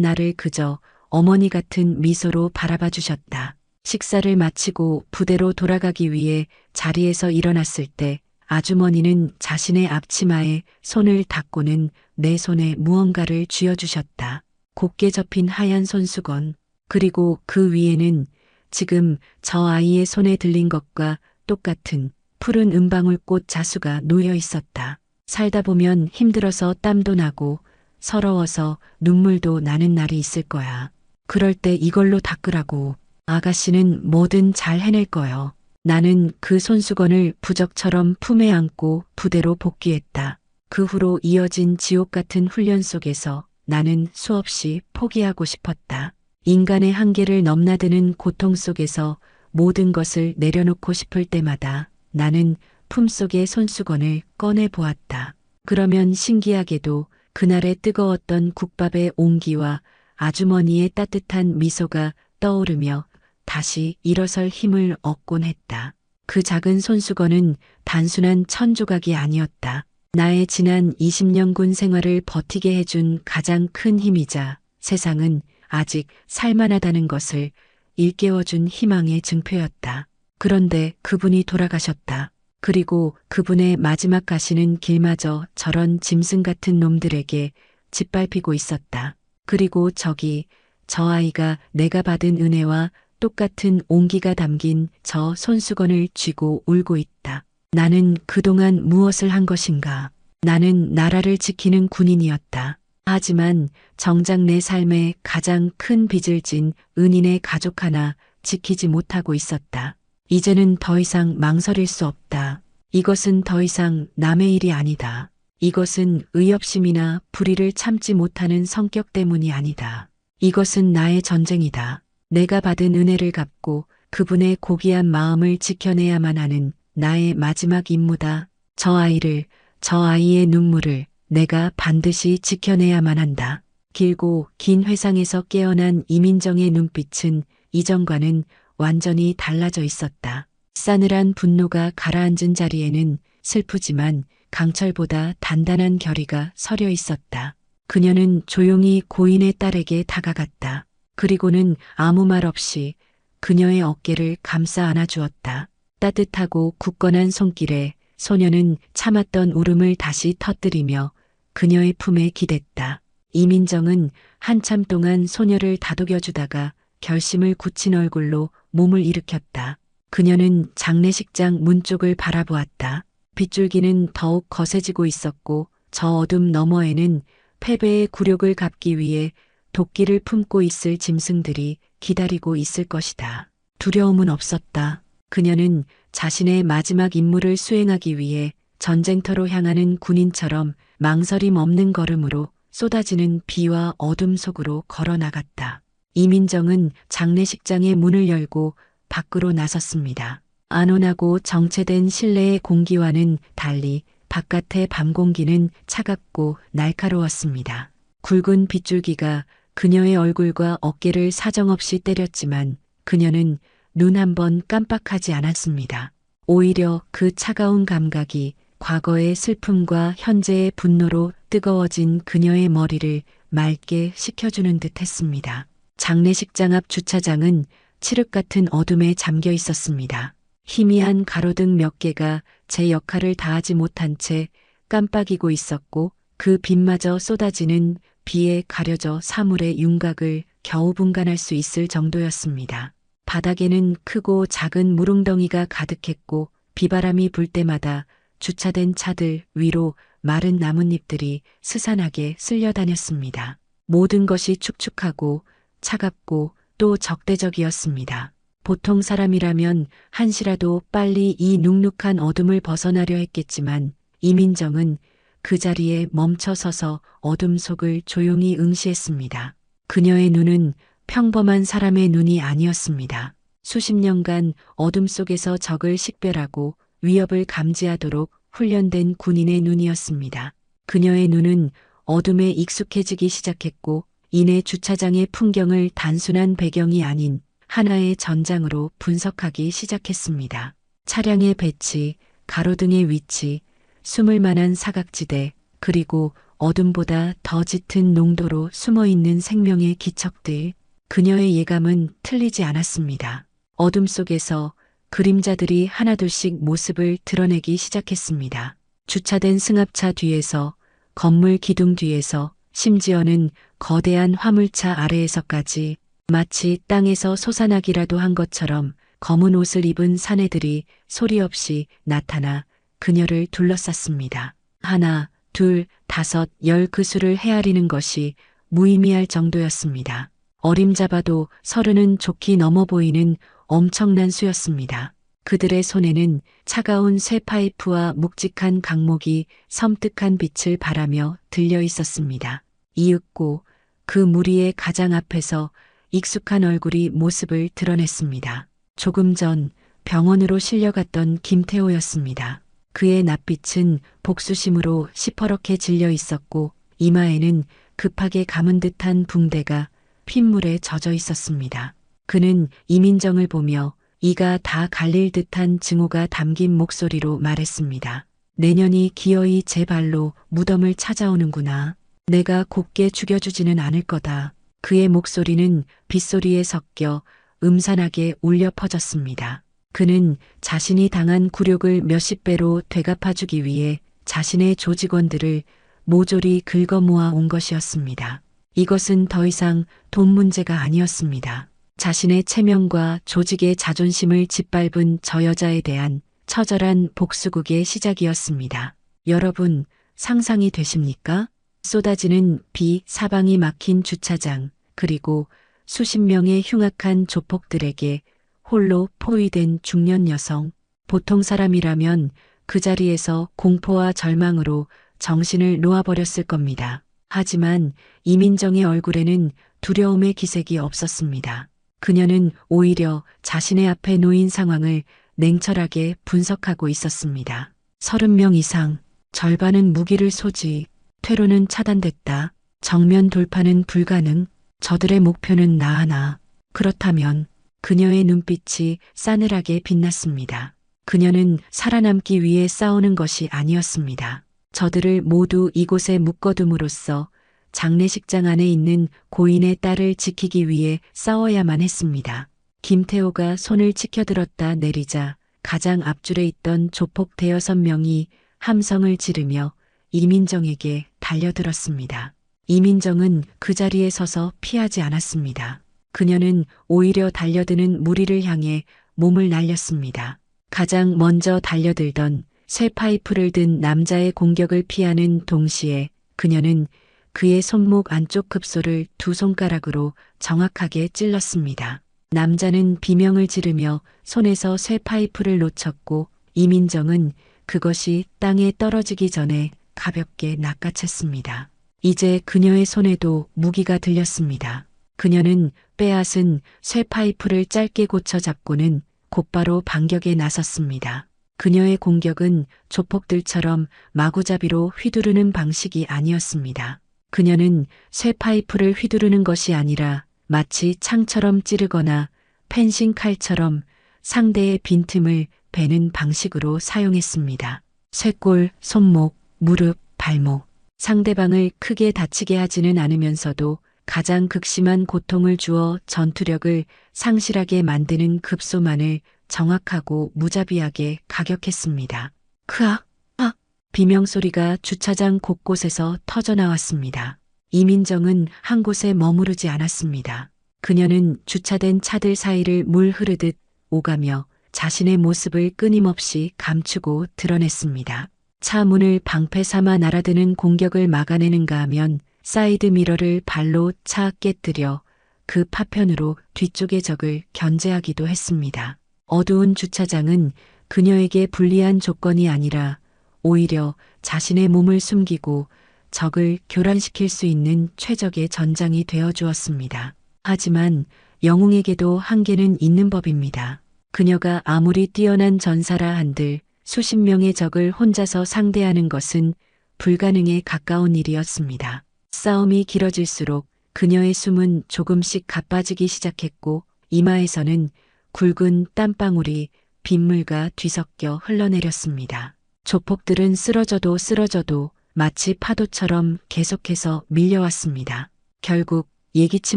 나를 그저 어머니 같은 미소로 바라봐 주셨다. 식사를 마치고 부대로 돌아가기 위해 자리에서 일어났을 때 아주머니는 자신의 앞치마에 손을 닦고는 내 손에 무언가를 쥐어주셨다. 곱게 접힌 하얀 손수건, 그리고 그 위에는 지금 저 아이의 손에 들린 것과 똑같은 푸른 은방울꽃 자수가 놓여 있었다. 살다 보면 힘들어서 땀도 나고 서러워서 눈물도 나는 날이 있을 거야. 그럴 때 이걸로 닦으라고. 아가씨는 뭐든 잘 해낼 거요. 나는 그 손수건을 부적처럼 품에 안고 부대로 복귀했다. 그 후로 이어진 지옥 같은 훈련 속에서 나는 수없이 포기하고 싶었다. 인간의 한계를 넘나드는 고통 속에서 모든 것을 내려놓고 싶을 때마다 나는 품속의 손수건을 꺼내 보았다. 그러면 신기하게도 그날의 뜨거웠던 국밥의 온기와 아주머니의 따뜻한 미소가 떠오르며 다시 일어설 힘을 얻곤 했다. 그 작은 손수건은 단순한 천조각이 아니었다. 나의 지난 20년 군 생활을 버티게 해준 가장 큰 힘이자 세상은 아직 살만하다는 것을 일깨워준 희망의 증표였다. 그런데 그분이 돌아가셨다. 그리고 그분의 마지막 가시는 길마저 저런 짐승 같은 놈들에게 짓밟히고 있었다. 그리고 저기 저 아이가 내가 받은 은혜와 똑같은 온기가 담긴 저 손수건을 쥐고 울고 있다. 나는 그동안 무엇을 한 것인가? 나는 나라를 지키는 군인이었다. 하지만 정작 내 삶에 가장 큰 빚을 진 은인의 가족 하나 지키지 못하고 있었다. 이제는 더 이상 망설일 수 없다. 이것은 더 이상 남의 일이 아니다. 이것은 의협심이나 불의를 참지 못하는 성격 때문이 아니다. 이것은 나의 전쟁이다. 내가 받은 은혜를 갚고 그분의 고귀한 마음을 지켜내야만 하는 나의 마지막 임무다. 저 아이를, 저 아이의 눈물을 내가 반드시 지켜내야만 한다. 길고 긴 회상에서 깨어난 이민정의 눈빛은 이전과는 완전히 달라져 있었다. 싸늘한 분노가 가라앉은 자리에는 슬프지만 강철보다 단단한 결의가 서려 있었다. 그녀는 조용히 고인의 딸에게 다가갔다. 그리고는 아무 말 없이 그녀의 어깨를 감싸 안아주었다. 따뜻하고 굳건한 손길에 소녀는 참았던 울음을 다시 터뜨리며 그녀의 품에 기댔다. 이민정은 한참 동안 소녀를 다독여주다가 결심을 굳힌 얼굴로 몸을 일으켰다. 그녀는 장례식장 문 쪽을 바라보았다. 빗줄기는 더욱 거세지고 있었고 저 어둠 너머에는 패배의 굴욕을 갚기 위해 도끼를 품고 있을 짐승들이 기다리고 있을 것이다. 두려움은 없었다. 그녀는 자신의 마지막 임무를 수행하기 위해 전쟁터로 향하는 군인처럼 망설임 없는 걸음으로 쏟아지는 비와 어둠 속으로 걸어 나갔다. 이민정은 장례식장의 문을 열고 밖으로 나섰습니다. 안온하고 정체된 실내의 공기와는 달리 바깥의 밤 공기는 차갑고 날카로웠습니다. 굵은 빗줄기가 그녀의 얼굴과 어깨를 사정없이 때렸지만 그녀는 눈 한 번 깜빡하지 않았습니다. 오히려 그 차가운 감각이 과거의 슬픔과 현재의 분노로 뜨거워진 그녀의 머리를 맑게 식혀주는 듯 했습니다. 장례식장 앞 주차장은 칠흑 같은 어둠에 잠겨 있었습니다. 희미한 가로등 몇 개가 제 역할을 다하지 못한 채 깜빡이고 있었고 그 빛마저 쏟아지는 비에 가려져 사물의 윤곽을 겨우 분간할 수 있을 정도였습니다. 바닥에는 크고 작은 물웅덩이가 가득했고 비바람이 불 때마다 주차된 차들 위로 마른 나뭇잎들이 스산하게 쓸려다녔습니다. 모든 것이 축축하고 차갑고 또 적대적이었습니다. 보통 사람이라면 한시라도 빨리 이 눅눅한 어둠을 벗어나려 했겠지만 이민정은 그 자리에 멈춰 서서 어둠 속을 조용히 응시했습니다. 그녀의 눈은 평범한 사람의 눈이 아니었습니다. 수십 년간 어둠 속에서 적을 식별하고 위협을 감지하도록 훈련된 군인의 눈이었습니다. 그녀의 눈은 어둠에 익숙해지기 시작했고 이내 주차장의 풍경을 단순한 배경이 아닌 하나의 전장으로 분석하기 시작했습니다. 차량의 배치, 가로등의 위치, 숨을 만한 사각지대, 그리고 어둠보다 더 짙은 농도로 숨어있는 생명의 기척들. 그녀의 예감은 틀리지 않았습니다. 어둠 속에서 그림자들이 하나둘씩 모습을 드러내기 시작했습니다. 주차된 승합차 뒤에서, 건물 기둥 뒤에서, 심지어는 거대한 화물차 아래에서까지 마치 땅에서 솟아나기라도 한 것처럼 검은 옷을 입은 사내들이 소리 없이 나타나 그녀를 둘러쌌습니다. 하나, 둘, 다섯, 열 그 수를 헤아리는 것이 무의미할 정도였습니다. 어림잡아도 30은 좋게 넘어 보이는 엄청난 수였습니다. 그들의 손에는 차가운 쇠파이프와 묵직한 강목이 섬뜩한 빛을 발하며 들려 있었습니다. 이윽고 그 무리의 가장 앞에서 익숙한 얼굴이 모습을 드러냈습니다. 조금 전 병원으로 실려갔던 김태호였습니다. 그의 낯빛은 복수심으로 시퍼렇게 질려 있었고 이마에는 급하게 감은 듯한 붕대가 핏물에 젖어 있었습니다. 그는 이민정을 보며 이가 다 갈릴 듯한 증오가 담긴 목소리로 말했습니다. 내년이 기어이 제 발로 무덤을 찾아오는구나. 내가 곱게 죽여주지는 않을 거다. 그의 목소리는 빗소리에 섞여 음산하게 울려 퍼졌습니다. 그는 자신이 당한 굴욕을 몇십 배로 되갚아주기 위해 자신의 조직원들을 모조리 긁어 모아 온 것이었습니다. 이것은 더 이상 돈 문제가 아니었습니다. 자신의 체면과 조직의 자존심을 짓밟은 저 여자에 대한 처절한 복수극의 시작이었습니다. 여러분, 상상이 되십니까? 쏟아지는 비, 사방이 막힌 주차장, 그리고 수십 명의 흉악한 조폭들에게 홀로 포위된 중년 여성. 보통 사람이라면 그 자리에서 공포와 절망으로 정신을 놓아버렸을 겁니다. 하지만 이민정의 얼굴에는 두려움의 기색이 없었습니다. 그녀는 오히려 자신의 앞에 놓인 상황을 냉철하게 분석하고 있었습니다. 30명 이상, 절반은 무기를 소지, 퇴로는 차단됐다. 정면 돌파는 불가능. 저들의 목표는 나 하나. 그렇다면 그녀의 눈빛이 싸늘하게 빛났습니다. 그녀는 살아남기 위해 싸우는 것이 아니었습니다. 저들을 모두 이곳에 묶어둠으로써 장례식장 안에 있는 고인의 딸을 지키기 위해 싸워야만 했습니다. 김태호가 손을 치켜들었다 내리자 가장 앞줄에 있던 조폭 대여섯 명이 함성을 지르며 이민정에게 달려들었습니다. 이민정은 그 자리에 서서 피하지 않았습니다. 그녀는 오히려 달려드는 무리를 향해 몸을 날렸습니다. 가장 먼저 달려들던 쇠파이프를 든 남자의 공격을 피하는 동시에 그녀는 그의 손목 안쪽 급소를 두 손가락으로 정확하게 찔렀습니다. 남자는 비명을 지르며 손에서 쇠파이프를 놓쳤고 이민정은 그것이 땅에 떨어지기 전에 가볍게 낚아챘습니다. 이제 그녀의 손에도 무기가 들렸습니다. 그녀는 빼앗은 쇠파이프를 짧게 고쳐 잡고는 곧바로 반격에 나섰습니다. 그녀의 공격은 조폭들처럼 마구잡이로 휘두르는 방식이 아니었습니다. 그녀는 쇠파이프를 휘두르는 것이 아니라 마치 창처럼 찌르거나 펜싱 칼처럼 상대의 빈틈을 베는 방식으로 사용했습니다. 쇄골, 손목, 무릎, 발목. 상대방을 크게 다치게 하지는 않으면서도 가장 극심한 고통을 주어 전투력을 상실하게 만드는 급소만을 정확하고 무자비하게 가격했습니다. 크악, 악, 비명소리가 주차장 곳곳에서 터져나왔습니다. 이민정은 한 곳에 머무르지 않았습니다. 그녀는 주차된 차들 사이를 물 흐르듯 오가며 자신의 모습을 끊임없이 감추고 드러냈습니다. 차 문을 방패 삼아 날아드는 공격을 막아내는가 하면 사이드 미러를 발로 차 깨뜨려 그 파편으로 뒤쪽의 적을 견제하기도 했습니다. 어두운 주차장은 그녀에게 불리한 조건이 아니라 오히려 자신의 몸을 숨기고 적을 교란시킬 수 있는 최적의 전장이 되어 주었습니다. 하지만 영웅에게도 한계는 있는 법입니다. 그녀가 아무리 뛰어난 전사라 한들 수십 명의 적을 혼자서 상대하는 것은 불가능에 가까운 일이었습니다. 싸움이 길어질수록 그녀의 숨은 조금씩 가빠지기 시작했고 이마에서는 굵은 땀방울이 빗물과 뒤섞여 흘러내렸습니다. 조폭들은 쓰러져도 마치 파도처럼 계속해서 밀려왔습니다. 결국 예기치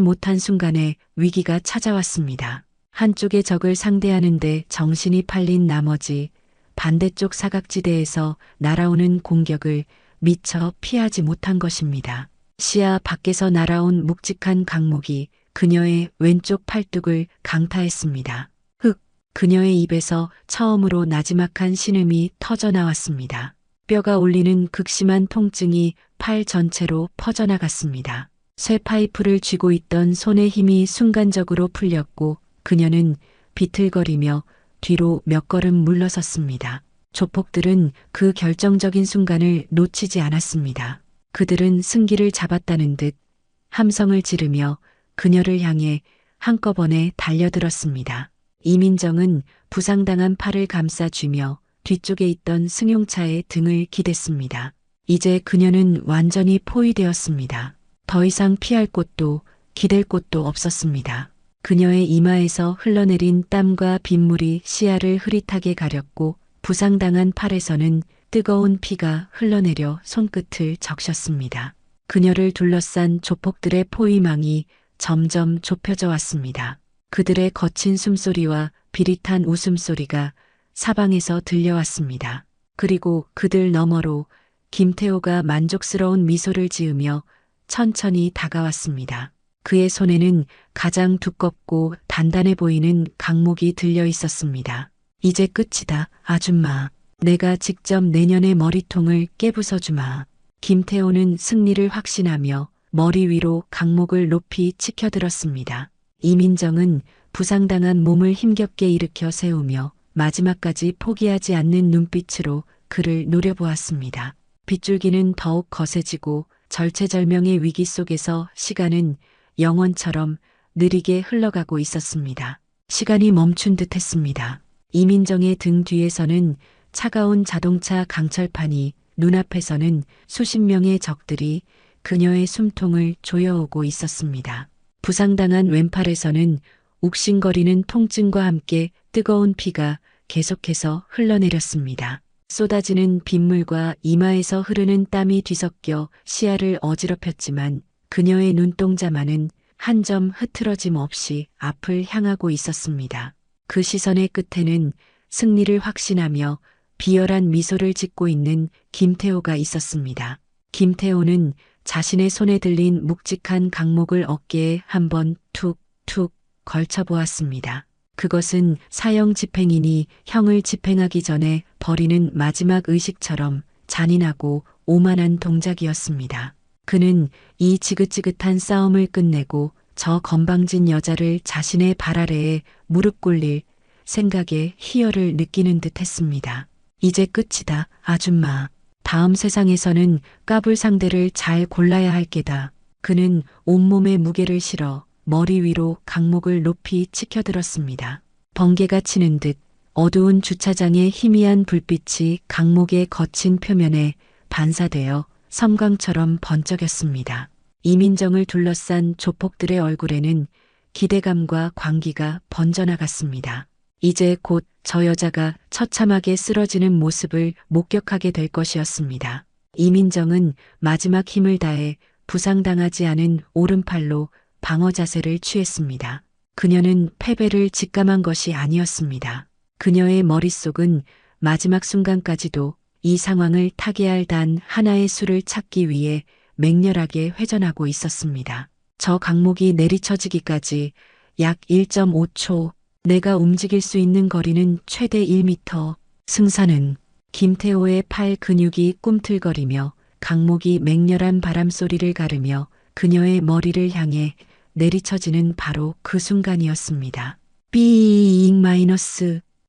못한 순간에 위기가 찾아왔습니다. 한쪽의 적을 상대하는데 정신이 팔린 나머지 반대쪽 사각지대에서 날아오는 공격을 미처 피하지 못한 것입니다. 시야 밖에서 날아온 묵직한 강목이 그녀의 왼쪽 팔뚝을 강타했습니다. 흑! 그녀의 입에서 처음으로 나지막한 신음이 터져나왔습니다. 뼈가 울리는 극심한 통증이 팔 전체로 퍼져나갔습니다. 쇠파이프를 쥐고 있던 손의 힘이 순간적으로 풀렸고 그녀는 비틀거리며 뒤로 몇 걸음 물러섰습니다. 조폭들은 그 결정적인 순간을 놓치지 않았습니다. 그들은 승기를 잡았다는 듯 함성을 지르며 그녀를 향해 한꺼번에 달려들었습니다. 이민정은 부상당한 팔을 감싸쥐며 뒤쪽에 있던 승용차의 등을 기댔습니다. 이제 그녀는 완전히 포위되었습니다. 더 이상 피할 곳도 기댈 곳도 없었습니다. 그녀의 이마에서 흘러내린 땀과 빗물이 시야를 흐릿하게 가렸고 부상당한 팔에서는 뜨거운 피가 흘러내려 손끝을 적셨습니다. 그녀를 둘러싼 조폭들의 포위망이 점점 좁혀져 왔습니다. 그들의 거친 숨소리와 비릿한 웃음소리가 사방에서 들려왔습니다. 그리고 그들 너머로 김태호가 만족스러운 미소를 지으며 천천히 다가왔습니다. 그의 손에는 가장 두껍고 단단해 보이는 강목이 들려 있었습니다. 이제 끝이다, 아줌마. 내가 직접 내년의 머리통을 깨부숴주마. 김태호는 승리를 확신하며 머리 위로 강목을 높이 치켜들었습니다. 이민정은 부상당한 몸을 힘겹게 일으켜 세우며 마지막까지 포기하지 않는 눈빛으로 그를 노려보았습니다. 빗줄기는 더욱 거세지고 절체절명의 위기 속에서 시간은 영원처럼 느리게 흘러가고 있었습니다. 시간이 멈춘 듯 했습니다. 이민정의 등 뒤에서는 차가운 자동차 강철판이, 눈앞에서는 수십 명의 적들이 그녀의 숨통을 조여오고 있었습니다. 부상당한 왼팔에서는 욱신거리는 통증과 함께 뜨거운 피가 계속해서 흘러내렸습니다. 쏟아지는 빗물과 이마에서 흐르는 땀이 뒤섞여 시야를 어지럽혔지만 그녀의 눈동자만은 한 점 흐트러짐 없이 앞을 향하고 있었습니다. 그 시선의 끝에는 승리를 확신하며 비열한 미소를 짓고 있는 김태호가 있었습니다. 김태호는 자신의 손에 들린 묵직한 강목을 어깨에 한번 툭툭 걸쳐보았습니다. 그것은 사형 집행인이 형을 집행하기 전에 벌이는 마지막 의식처럼 잔인하고 오만한 동작이었습니다. 그는 이 지긋지긋한 싸움을 끝내고 저 건방진 여자를 자신의 발 아래에 무릎 꿇릴 생각에 희열을 느끼는 듯 했습니다. 이제 끝이다, 아줌마. 다음 세상에서는 까불 상대를 잘 골라야 할 게다. 그는 온몸에 무게를 실어 머리 위로 강목을 높이 치켜들었습니다. 번개가 치는 듯 어두운 주차장의 희미한 불빛이 강목의 거친 표면에 반사되어 섬광처럼 번쩍였습니다. 이민정을 둘러싼 조폭들의 얼굴에는 기대감과 광기가 번져나갔습니다. 이제 곧 저 여자가 처참하게 쓰러지는 모습을 목격하게 될 것이었습니다. 이민정은 마지막 힘을 다해 부상당하지 않은 오른팔로 방어 자세를 취했습니다. 그녀는 패배를 직감한 것이 아니었습니다. 그녀의 머릿속은 마지막 순간까지도 이 상황을 타개할 단 하나의 수를 찾기 위해 맹렬하게 회전하고 있었습니다. 저 강목이 내리쳐지기까지 약 1.5초, 내가 움직일 수 있는 거리는 최대 1m. 승사는 김태호의 팔 근육이 꿈틀거리며 강목이 맹렬한 바람소리를 가르며 그녀의 머리를 향해 내리쳐지는 바로 그 순간이었습니다. 삐잉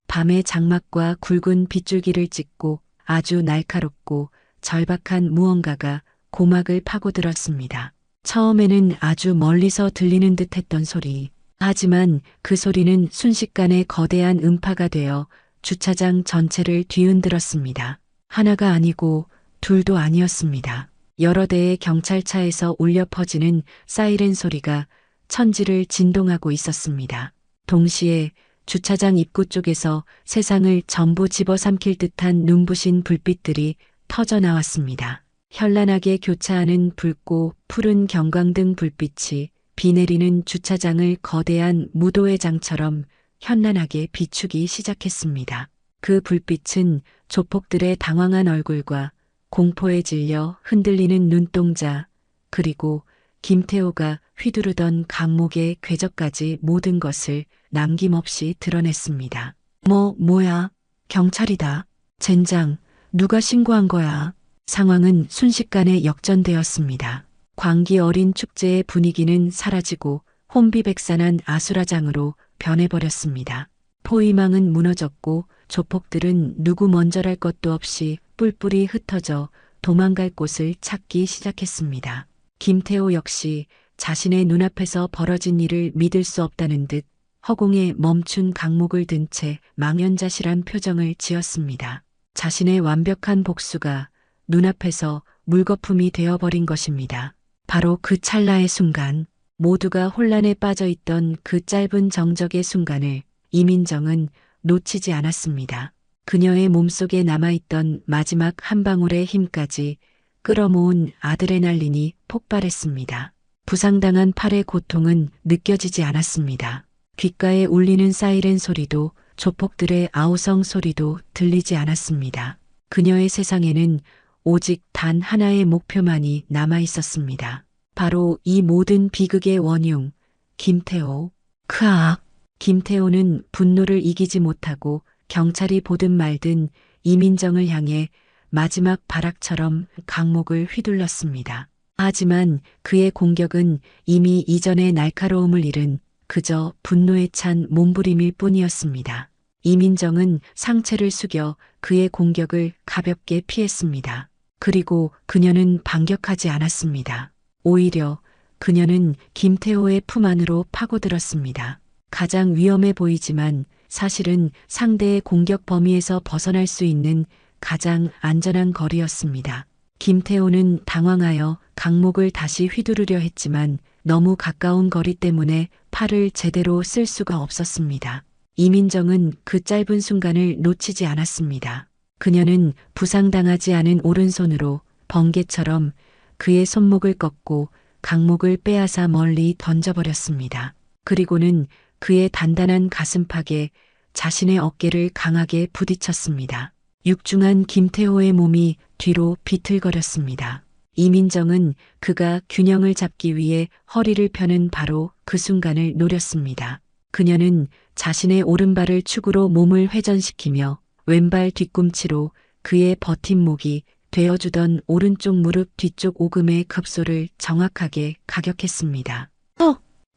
밤의 장막과 굵은 빗줄기를 찍고 아주 날카롭고 절박한 무언가가 고막을 파고들었습니다. 처음에는 아주 멀리서 들리는 듯 했던 소리. 하지만 그 소리는 순식간에 거대한 음파가 되어 주차장 전체를 뒤흔들었습니다. 하나가 아니고 둘도 아니었습니다. 여러 대의 경찰차에서 울려 퍼지는 사이렌 소리가 천지를 진동하고 있었습니다. 동시에 주차장 입구 쪽에서 세상을 전부 집어삼킬 듯한 눈부신 불빛들이 터져 나왔습니다. 현란하게 교차하는 붉고 푸른 경광등 불빛이 비 내리는 주차장을 거대한 무도회장처럼 현란하게 비추기 시작했습니다. 그 불빛은 조폭들의 당황한 얼굴과 공포에 질려 흔들리는 눈동자, 그리고 김태호가 휘두르던 강목의 궤적까지 모든 것을 남김없이 드러냈습니다. 뭐야? 경찰이다. 젠장, 누가 신고한 거야? 상황은 순식간에 역전되었습니다. 광기 어린 축제의 분위기는 사라지고 혼비백산한 아수라장으로 변해버렸습니다. 포위망은 무너졌고 조폭들은 누구 먼저랄 것도 없이 뿔뿔이 흩어져 도망갈 곳을 찾기 시작했습니다. 김태호 역시 자신의 눈앞에서 벌어진 일을 믿을 수 없다는 듯 허공에 멈춘 강목을 든 채 망연자실한 표정을 지었습니다. 자신의 완벽한 복수가 눈앞에서 물거품이 되어버린 것입니다. 바로 그 찰나의 순간, 모두가 혼란에 빠져 있던 그 짧은 정적의 순간을 이민정은 놓치지 않았습니다. 그녀의 몸속에 남아있던 마지막 한 방울의 힘까지 끌어모은 아드레날린이 폭발했습니다. 부상당한 팔의 고통은 느껴지지 않았습니다. 귓가에 울리는 사이렌 소리도 조폭들의 아우성 소리도 들리지 않았습니다. 그녀의 세상에는 오직 단 하나의 목표만이 남아 있었습니다. 바로 이 모든 비극의 원흉, 김태호. 크악! 김태호는 분노를 이기지 못하고 경찰이 보든 말든 이민정을 향해 마지막 발악처럼 강목을 휘둘렀습니다. 하지만 그의 공격은 이미 이전의 날카로움을 잃은 그저 분노에 찬 몸부림일 뿐이었습니다. 이민정은 상체를 숙여 그의 공격을 가볍게 피했습니다. 그리고 그녀는 반격하지 않았습니다. 오히려 그녀는 김태호의 품 안으로 파고들었습니다. 가장 위험해 보이지만 사실은 상대의 공격 범위에서 벗어날 수 있는 가장 안전한 거리였습니다. 김태호는 당황하여 강목을 다시 휘두르려 했지만 너무 가까운 거리 때문에 팔을 제대로 쓸 수가 없었습니다. 이민정은 그 짧은 순간을 놓치지 않았습니다. 그녀는 부상당하지 않은 오른손으로 번개처럼 그의 손목을 꺾고 강목을 빼앗아 멀리 던져버렸습니다. 그리고는 그의 단단한 가슴팍에 자신의 어깨를 강하게 부딪혔습니다. 육중한 김태호의 몸이 뒤로 비틀거렸습니다. 이민정은 그가 균형을 잡기 위해 허리를 펴는 바로 그 순간을 노렸습니다. 그녀는 자신의 오른발을 축으로 몸을 회전시키며 왼발 뒤꿈치로 그의 버팀목이 되어주던 오른쪽 무릎 뒤쪽 오금의 급소를 정확하게 가격했습니다.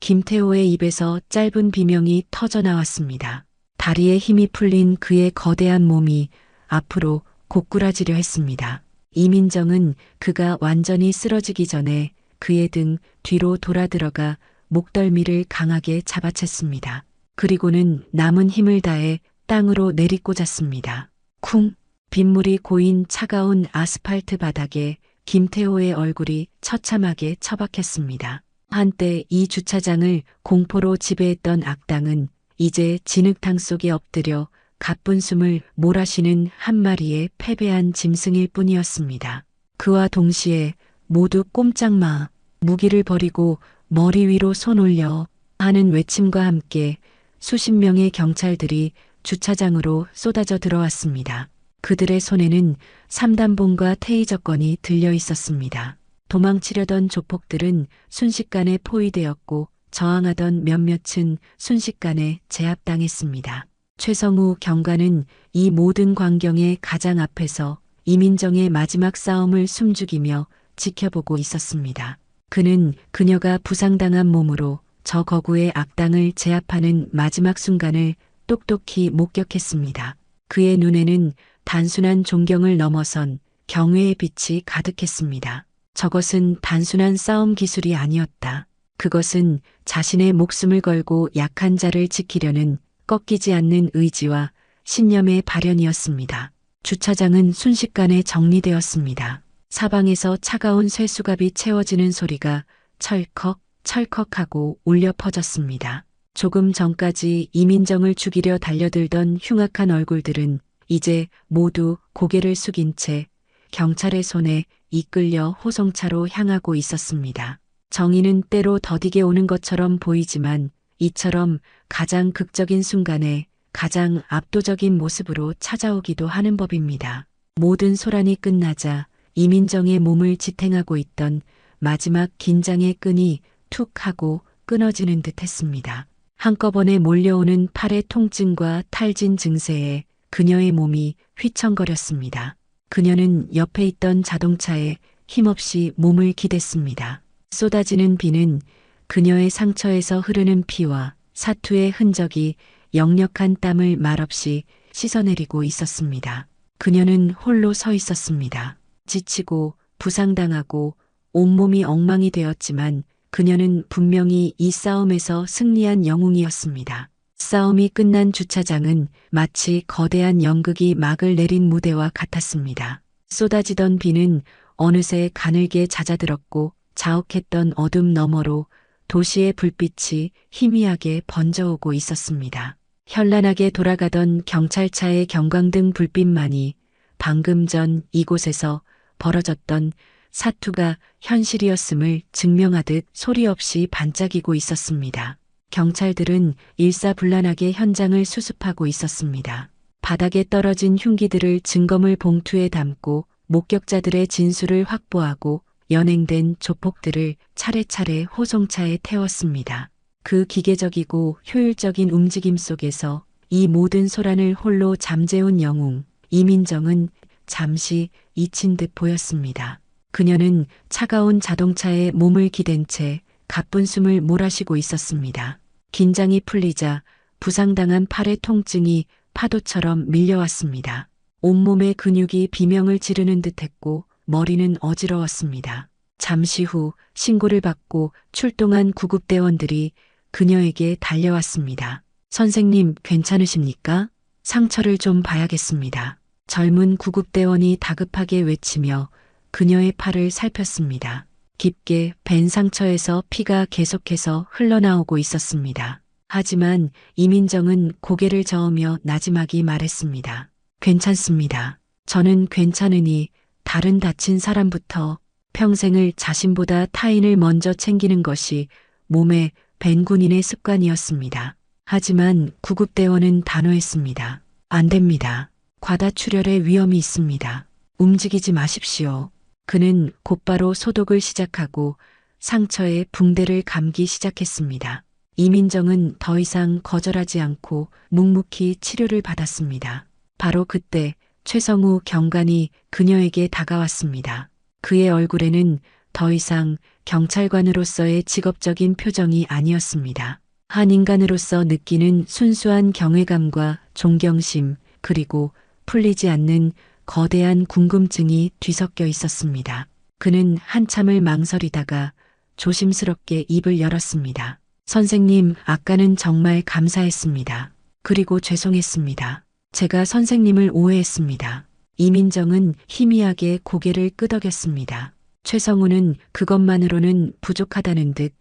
김태호의 입에서 짧은 비명이 터져 나왔습니다. 다리에 힘이 풀린 그의 거대한 몸이 앞으로 고꾸라지려 했습니다. 이민정은 그가 완전히 쓰러지기 전에 그의 등 뒤로 돌아 들어가 목덜미를 강하게 잡아챘습니다. 그리고는 남은 힘을 다해 땅으로 내리꽂았습니다. 쿵! 빗물이 고인 차가운 아스팔트 바닥에 김태호의 얼굴이 처참하게 처박혔습니다. 한때 이 주차장을 공포로 지배했던 악당은 이제 진흙탕 속에 엎드려 가쁜 숨을 몰아쉬는 한 마리의 패배한 짐승일 뿐이었습니다. 그와 동시에 모두 꼼짝 마, 무기를 버리고 머리 위로 손 올려 하는 외침과 함께 수십 명의 경찰들이 주차장으로 쏟아져 들어왔습니다. 그들의 손에는 삼단봉과 테이저건이 들려 있었습니다. 도망치려던 조폭들은 순식간에 포위되었고 저항하던 몇몇은 순식간에 제압당했습니다. 최성우 경관은 이 모든 광경의 가장 앞에서 이민정의 마지막 싸움을 숨죽이며 지켜보고 있었습니다. 그는 그녀가 부상당한 몸으로 저 거구의 악당을 제압하는 마지막 순간을 똑똑히 목격했습니다. 그의 눈에는 단순한 존경을 넘어선 경외의 빛이 가득했습니다. 저것은 단순한 싸움 기술이 아니었다. 그것은 자신의 목숨을 걸고 약한 자를 지키려는 꺾이지 않는 의지와 신념의 발현이었습니다. 주차장은 순식간에 정리되었습니다. 사방에서 차가운 쇠수갑이 채워지는 소리가 철컥 철컥하고 울려 퍼졌습니다. 조금 전까지 이민정을 죽이려 달려들던 흉악한 얼굴들은 이제 모두 고개를 숙인 채 경찰의 손에 이끌려 호송차로 향하고 있었습니다. 정의는 때로 더디게 오는 것처럼 보이지만 이처럼 가장 극적인 순간에 가장 압도적인 모습으로 찾아오기도 하는 법입니다. 모든 소란이 끝나자 이민정의 몸을 지탱하고 있던 마지막 긴장의 끈이 툭 하고 끊어지는 듯 했습니다. 한꺼번에 몰려오는 팔의 통증과 탈진 증세에 그녀의 몸이 휘청거렸습니다. 그녀는 옆에 있던 자동차에 힘없이 몸을 기댔습니다. 쏟아지는 비는 그녀의 상처에서 흐르는 피와 사투의 흔적이 역력한 땀을 말없이 씻어내리고 있었습니다. 그녀는 홀로 서 있었습니다. 지치고 부상당하고 온몸이 엉망이 되었지만 그녀는 분명히 이 싸움에서 승리한 영웅이었습니다. 싸움이 끝난 주차장은 마치 거대한 연극이 막을 내린 무대와 같았습니다. 쏟아지던 비는 어느새 가늘게 잦아들었고 자욱했던 어둠 너머로 도시의 불빛이 희미하게 번져오고 있었습니다. 현란하게 돌아가던 경찰차의 경광등 불빛만이 방금 전 이곳에서 벌어졌던 사투가 현실이었음을 증명하듯 소리 없이 반짝이고 있었습니다. 경찰들은 일사불란하게 현장을 수습하고 있었습니다. 바닥에 떨어진 흉기들을 증거물 봉투에 담고 목격자들의 진술을 확보하고 연행된 조폭들을 차례차례 호송차에 태웠습니다. 그 기계적이고 효율적인 움직임 속에서 이 모든 소란을 홀로 잠재운 영웅, 이민정은 잠시 잊힌 듯 보였습니다. 그녀는 차가운 자동차에 몸을 기댄 채 가쁜 숨을 몰아쉬고 있었습니다. 긴장이 풀리자 부상당한 팔의 통증이 파도처럼 밀려왔습니다. 온몸의 근육이 비명을 지르는 듯했고 머리는 어지러웠습니다. 잠시 후 신고를 받고 출동한 구급대원들이 그녀에게 달려왔습니다. 선생님, 괜찮으십니까? 상처를 좀 봐야겠습니다. 젊은 구급대원이 다급하게 외치며 그녀의 팔을 살폈습니다. 깊게 벤 상처에서 피가 계속해서 흘러나오고 있었습니다. 하지만 이민정은 고개를 저으며 나지막이 말했습니다. 괜찮습니다. 저는 괜찮으니 다른 다친 사람부터 평생을 자신보다 타인을 먼저 챙기는 것이 몸에 밴 군인의 습관이었습니다. 하지만 구급대원은 단호했습니다. 안 됩니다. 과다출혈의 위험이 있습니다. 움직이지 마십시오. 그는 곧바로 소독을 시작하고 상처에 붕대를 감기 시작했습니다. 이민정은 더 이상 거절하지 않고 묵묵히 치료를 받았습니다. 바로 그때 최성우 경관이 그녀에게 다가왔습니다. 그의 얼굴에는 더 이상 경찰관으로서의 직업적인 표정이 아니었습니다. 한 인간으로서 느끼는 순수한 경외감과 존경심, 그리고 풀리지 않는 거대한 궁금증이 뒤섞여 있었습니다. 그는 한참을 망설이다가 조심스럽게 입을 열었습니다. 선생님, 아까는 정말 감사했습니다. 그리고 죄송했습니다. 제가 선생님을 오해했습니다. 이민정은 희미하게 고개를 끄덕였습니다. 최성우는 그것만으로는 부족하다는 듯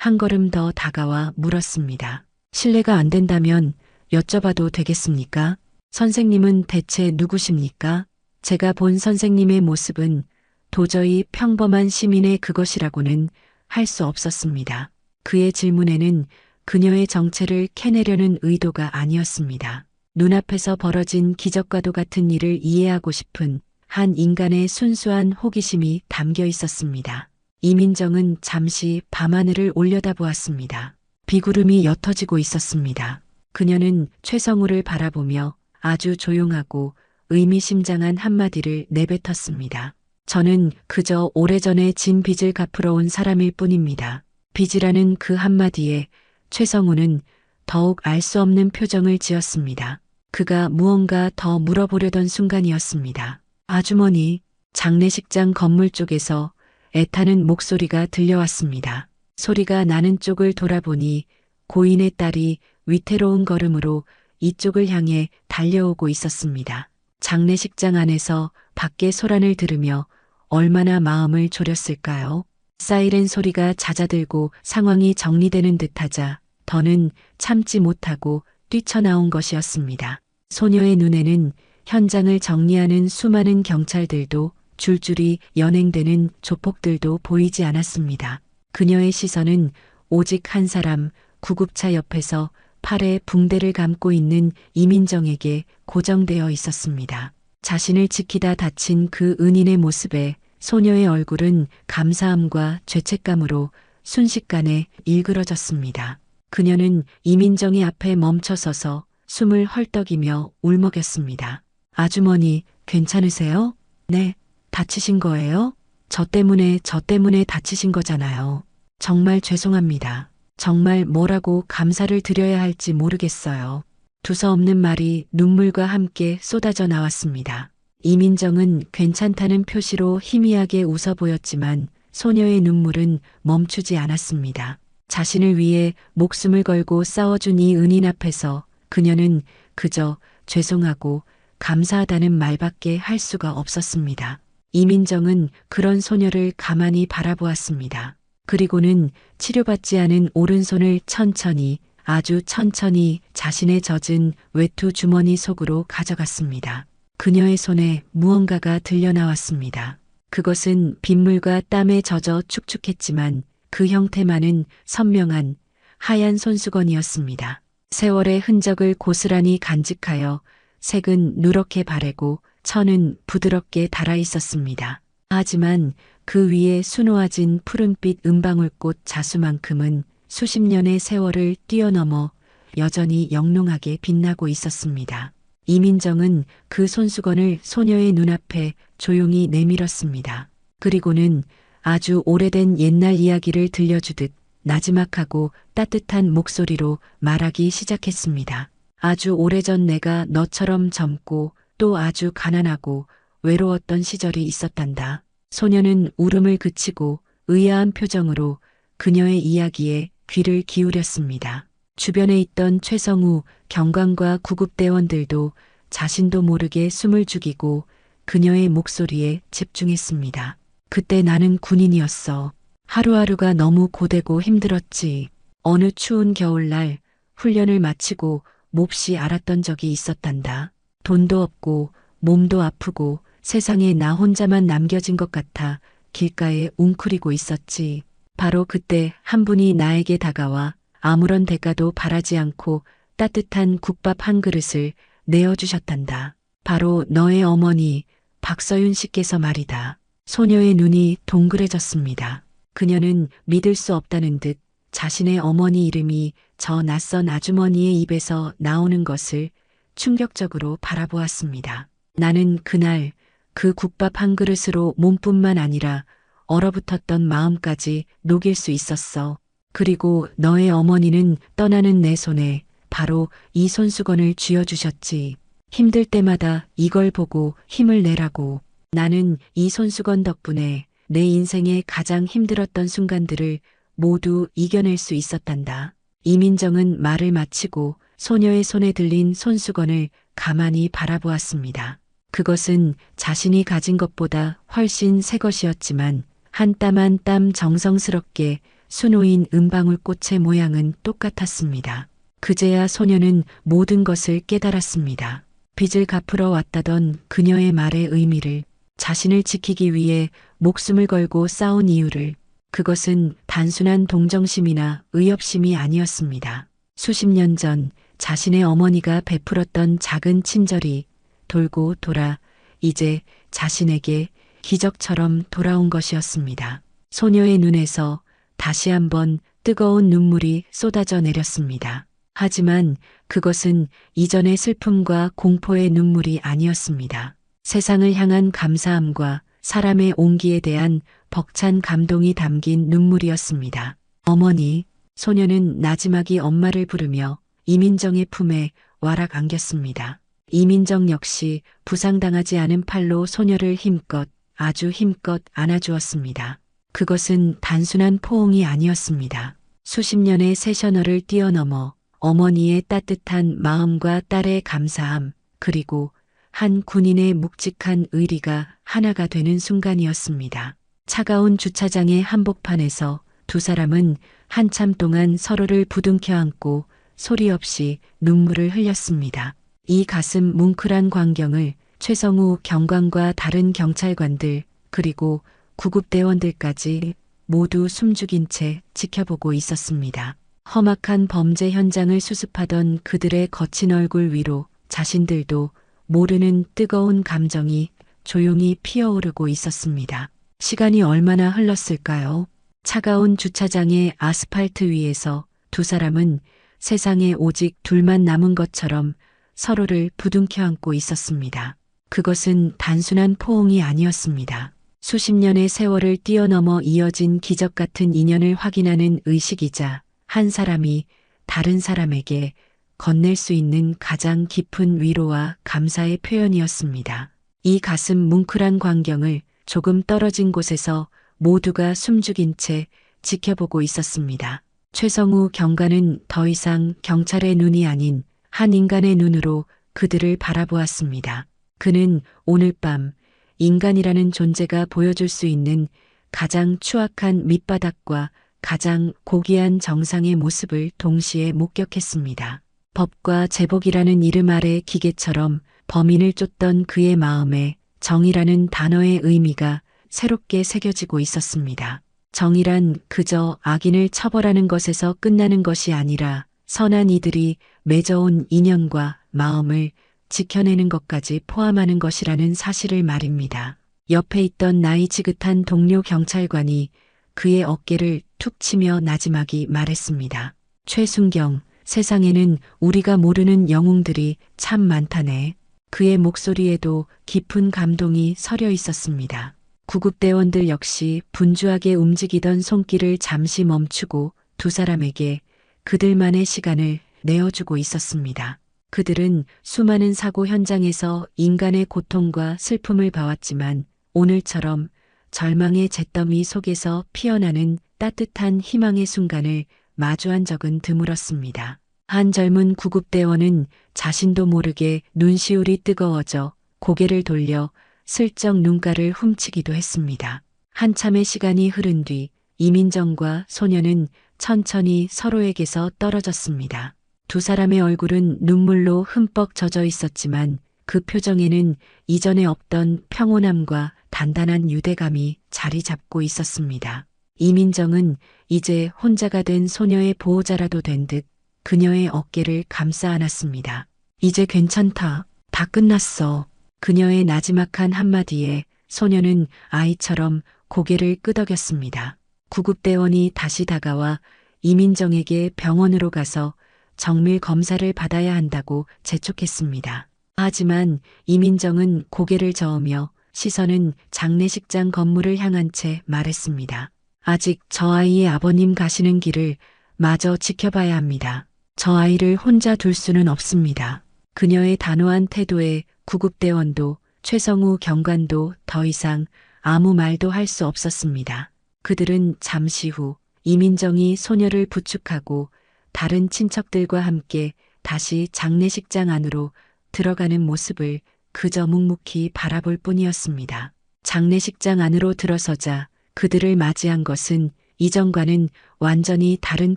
한 걸음 더 다가와 물었습니다. 실례가 안 된다면 여쭤봐도 되겠습니까? 선생님은 대체 누구십니까? 제가 본 선생님의 모습은 도저히 평범한 시민의 그것이라고는 할 수 없었습니다. 그의 질문에는 그녀의 정체를 캐내려는 의도가 아니었습니다. 눈앞에서 벌어진 기적과도 같은 일을 이해하고 싶은 한 인간의 순수한 호기심이 담겨 있었습니다. 이민정은 잠시 밤하늘을 올려다보았습니다. 비구름이 옅어지고 있었습니다. 그녀는 최성우를 바라보며 아주 조용하고 의미심장한 한마디를 내뱉었습니다. 저는 그저 오래전에 진 빚을 갚으러 온 사람일 뿐입니다. 빚이라는 그 한마디에 최성우는 더욱 알 수 없는 표정을 지었습니다. 그가 무언가 더 물어보려던 순간이었습니다. 아주머니, 장례식장 건물 쪽에서 애타는 목소리가 들려왔습니다. 소리가 나는 쪽을 돌아보니 고인의 딸이 위태로운 걸음으로 이쪽을 향해 달려오고 있었습니다. 장례식장 안에서 밖의 소란을 들으며 얼마나 마음을 졸였을까요? 사이렌 소리가 잦아들고 상황이 정리되는 듯하자 더는 참지 못하고 뛰쳐나온 것이었습니다. 소녀의 눈에는 현장을 정리하는 수많은 경찰들도 줄줄이 연행되는 조폭들도 보이지 않았습니다. 그녀의 시선은 오직 한 사람, 구급차 옆에서 팔에 붕대를 감고 있는 이민정에게 고정되어 있었습니다. 자신을 지키다 다친 그 은인의 모습에 소녀의 얼굴은 감사함과 죄책감으로 순식간에 일그러졌습니다. 그녀는 이민정의 앞에 멈춰서서 숨을 헐떡이며 울먹였습니다. 아주머니, 괜찮으세요? 네, 다치신 거예요? 저 때문에 다치신 거잖아요. 정말 죄송합니다. 정말 뭐라고 감사를 드려야 할지 모르겠어요. 두서없는 말이 눈물과 함께 쏟아져 나왔습니다. 이민정은 괜찮다는 표시로 희미하게 웃어 보였지만 소녀의 눈물은 멈추지 않았습니다. 자신을 위해 목숨을 걸고 싸워준 이 은인 앞에서 그녀는 그저 죄송하고 감사하다는 말밖에 할 수가 없었습니다. 이민정은 그런 소녀를 가만히 바라보았습니다. 그리고는 치료받지 않은 오른손을 천천히, 아주 천천히 자신의 젖은 외투 주머니 속으로 가져갔습니다. 그녀의 손에 무언가가 들려나왔습니다. 그것은 빗물과 땀에 젖어 축축했지만 그 형태만은 선명한 하얀 손수건이었습니다. 세월의 흔적을 고스란히 간직하여 색은 누렇게 바래고 천은 부드럽게 달아 있었습니다. 하지만 그 위에 수놓아진 푸른빛 은방울꽃 자수만큼은 수십 년의 세월을 뛰어넘어 여전히 영롱하게 빛나고 있었습니다. 이민정은 그 손수건을 소녀의 눈앞에 조용히 내밀었습니다. 그리고는 아주 오래된 옛날 이야기를 들려주듯 나지막하고 따뜻한 목소리로 말하기 시작했습니다. 아주 오래전 내가 너처럼 젊고 또 아주 가난하고 외로웠던 시절이 있었단다. 소녀는 울음을 그치고 의아한 표정으로 그녀의 이야기에 귀를 기울였습니다. 주변에 있던 최성우 경관과 구급대원들도 자신도 모르게 숨을 죽이고 그녀의 목소리에 집중했습니다. 그때 나는 군인이었어. 하루하루가 너무 고되고 힘들었지. 어느 추운 겨울날 훈련을 마치고 몹시 알았던 적이 있었단다. 돈도 없고 몸도 아프고 세상에 나 혼자만 남겨진 것 같아 길가에 웅크리고 있었지. 바로 그때 한 분이 나에게 다가와 아무런 대가도 바라지 않고 따뜻한 국밥 한 그릇을 내어주셨단다. 바로 너의 어머니 박서윤 씨께서 말이다. 소녀의 눈이 동그래졌습니다. 그녀는 믿을 수 없다는 듯 자신의 어머니 이름이 저 낯선 아주머니의 입에서 나오는 것을 충격적으로 바라보았습니다. 나는 그날 그 국밥 한 그릇으로 몸뿐만 아니라 얼어붙었던 마음까지 녹일 수 있었어. 그리고 너의 어머니는 떠나는 내 손에 바로 이 손수건을 쥐어주셨지. 힘들 때마다 이걸 보고 힘을 내라고. 나는 이 손수건 덕분에 내 인생의 가장 힘들었던 순간들을 모두 이겨낼 수 있었단다. 이민정은 말을 마치고 소녀의 손에 들린 손수건을 가만히 바라보았습니다. 그것은 자신이 가진 것보다 훨씬 새 것이었지만 한 땀 한 땀 정성스럽게 수놓인 은방울꽃의 모양은 똑같았습니다. 그제야 소녀는 모든 것을 깨달았습니다. 빚을 갚으러 왔다던 그녀의 말의 의미를, 자신을 지키기 위해 목숨을 걸고 싸운 이유를, 그것은 단순한 동정심이나 의협심이 아니었습니다. 수십 년 전 자신의 어머니가 베풀었던 작은 친절이 돌고 돌아 이제 자신에게 기적처럼 돌아온 것이었습니다. 소녀의 눈에서 다시 한번 뜨거운 눈물이 쏟아져 내렸습니다. 하지만 그것은 이전의 슬픔과 공포의 눈물이 아니었습니다. 세상을 향한 감사함과 사람의 온기에 대한 벅찬 감동이 담긴 눈물이었습니다. 어머니, 소녀는 나지막이 엄마를 부르며 이민정의 품에 와락 안겼습니다. 이민정 역시 부상당하지 않은 팔로 소녀를 힘껏, 아주 힘껏 안아주었습니다. 그것은 단순한 포옹이 아니었습니다. 수십 년의 세셔널을 뛰어넘어 어머니의 따뜻한 마음과 딸의 감사함, 그리고 한 군인의 묵직한 의리가 하나가 되는 순간이었습니다. 차가운 주차장의 한복판에서 두 사람은 한참 동안 서로를 부둥켜 안고 소리 없이 눈물을 흘렸습니다. 이 가슴 뭉클한 광경을 최성우 경관과 다른 경찰관들, 그리고 구급대원들까지 모두 숨죽인 채 지켜보고 있었습니다. 험악한 범죄 현장을 수습하던 그들의 거친 얼굴 위로 자신들도 모르는 뜨거운 감정이 조용히 피어오르고 있었습니다. 시간이 얼마나 흘렀을까요? 차가운 주차장의 아스팔트 위에서 두 사람은 세상에 오직 둘만 남은 것처럼 서로를 부둥켜 안고 있었습니다. 그것은 단순한 포옹이 아니었습니다. 수십 년의 세월을 뛰어넘어 이어진 기적 같은 인연을 확인하는 의식이자 한 사람이 다른 사람에게 건넬 수 있는 가장 깊은 위로와 감사의 표현이었습니다. 이 가슴 뭉클한 광경을 조금 떨어진 곳에서 모두가 숨죽인 채 지켜보고 있었습니다. 최성우 경관은 더 이상 경찰의 눈이 아닌 한 인간의 눈으로 그들을 바라보았습니다. 그는 오늘 밤 인간이라는 존재가 보여줄 수 있는 가장 추악한 밑바닥과 가장 고귀한 정상의 모습을 동시에 목격했습니다. 법과 제복이라는 이름 아래 기계처럼 범인을 쫓던 그의 마음에 정의라는 단어의 의미가 새롭게 새겨지고 있었습니다. 정의란 그저 악인을 처벌하는 것에서 끝나는 것이 아니라 선한 이들이 맺어온 인연과 마음을 지켜내는 것까지 포함하는 것이라는 사실을 말입니다. 옆에 있던 나이 지긋한 동료 경찰관이 그의 어깨를 툭 치며 나지막이 말했습니다. 최순경, 세상에는 우리가 모르는 영웅들이 참 많다네. 그의 목소리에도 깊은 감동이 서려 있었습니다. 구급대원들 역시 분주하게 움직이던 손길을 잠시 멈추고 두 사람에게 그들만의 시간을 내어주고 있었습니다. 그들은 수많은 사고 현장에서 인간의 고통과 슬픔을 봐왔지만 오늘처럼 절망의 잿더미 속에서 피어나는 따뜻한 희망의 순간을 마주한 적은 드물었습니다. 한 젊은 구급대원은 자신도 모르게 눈시울이 뜨거워져 고개를 돌려 슬쩍 눈가를 훔치기도 했습니다. 한참의 시간이 흐른 뒤 이민정과 소녀는 천천히 서로에게서 떨어졌습니다. 두 사람의 얼굴은 눈물로 흠뻑 젖어 있었지만 그 표정에는 이전에 없던 평온함과 단단한 유대감이 자리 잡고 있었습니다. 이민정은 이제 혼자가 된 소녀의 보호자라도 된 듯 그녀의 어깨를 감싸 안았습니다. 이제 괜찮다. 다 끝났어. 그녀의 나지막한 한마디에 소녀는 아이처럼 고개를 끄덕였습니다. 구급대원이 다시 다가와 이민정에게 병원으로 가서 정밀 검사를 받아야 한다고 재촉했습니다. 하지만 이민정은 고개를 저으며 시선은 장례식장 건물을 향한 채 말했습니다. 아직 저 아이의 아버님 가시는 길을 마저 지켜봐야 합니다. 저 아이를 혼자 둘 수는 없습니다. 그녀의 단호한 태도에 구급대원도 최성우 경관도 더 이상 아무 말도 할 수 없었습니다. 그들은 잠시 후 이민정이 소녀를 부축하고 다른 친척들과 함께 다시 장례식장 안으로 들어가는 모습을 그저 묵묵히 바라볼 뿐이었습니다. 장례식장 안으로 들어서자 그들을 맞이한 것은 이전과는 완전히 다른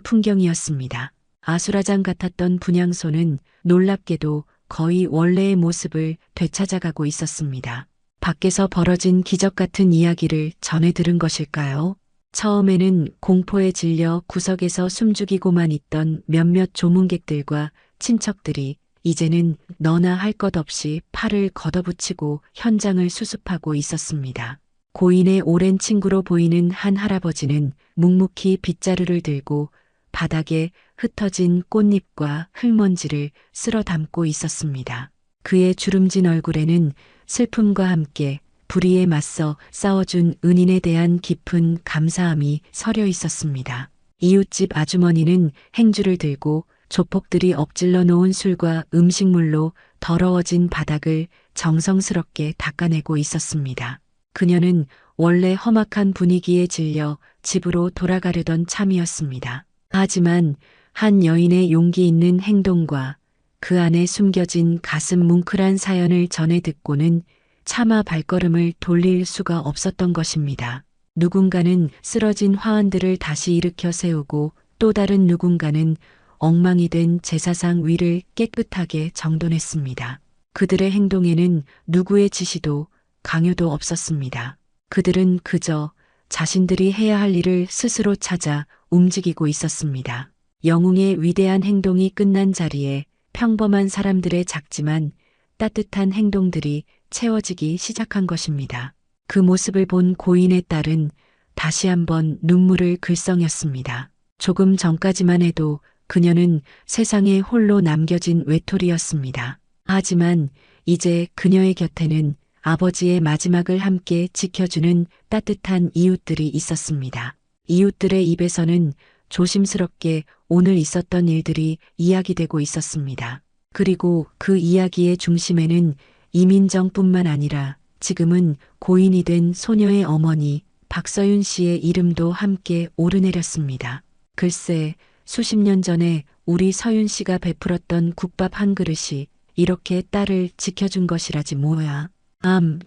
풍경이었습니다. 아수라장 같았던 분향소는 놀랍게도 거의 원래의 모습을 되찾아가고 있었습니다. 밖에서 벌어진 기적 같은 이야기를 전해 들은 것일까요? 처음에는 공포에 질려 구석에서 숨죽이고만 있던 몇몇 조문객들과 친척들이 이제는 너나 할 것 없이 팔을 걷어붙이고 현장을 수습하고 있었습니다. 고인의 오랜 친구로 보이는 한 할아버지는 묵묵히 빗자루를 들고 바닥에 흩어진 꽃잎과 흙먼지를 쓸어 담고 있었습니다. 그의 주름진 얼굴에는 슬픔과 함께 불의에 맞서 싸워준 은인에 대한 깊은 감사함이 서려 있었습니다. 이웃집 아주머니는 행주를 들고 조폭들이 엎질러 놓은 술과 음식물로 더러워진 바닥을 정성스럽게 닦아내고 있었습니다. 그녀는 원래 험악한 분위기에 질려 집으로 돌아가려던 참이었습니다. 하지만 한 여인의 용기 있는 행동과 그 안에 숨겨진 가슴 뭉클한 사연을 전해 듣고는 차마 발걸음을 돌릴 수가 없었던 것입니다. 누군가는 쓰러진 화환들을 다시 일으켜 세우고 또 다른 누군가는 엉망이 된 제사상 위를 깨끗하게 정돈했습니다. 그들의 행동에는 누구의 지시도 강요도 없었습니다. 그들은 그저 자신들이 해야 할 일을 스스로 찾아 움직이고 있었습니다. 영웅의 위대한 행동이 끝난 자리에 평범한 사람들의 작지만 따뜻한 행동들이 채워지기 시작한 것입니다. 그 모습을 본 고인의 딸은 다시 한번 눈물을 글썽였습니다. 조금 전까지만 해도 그녀는 세상에 홀로 남겨진 외톨이였습니다. 하지만 이제 그녀의 곁에는 아버지의 마지막을 함께 지켜주는 따뜻한 이웃들이 있었습니다. 이웃들의 입에서는 조심스럽게 오늘 있었던 일들이 이야기되고 있었습니다. 그리고 그 이야기의 중심에는 이민정뿐만 아니라 지금은 고인이 된 소녀의 어머니 박서윤 씨의 이름도 함께 오르내렸습니다. 글쎄, 수십 년 전에 우리 서윤 씨가 베풀었던 국밥 한 그릇이 이렇게 딸을 지켜준 것이라지 뭐야.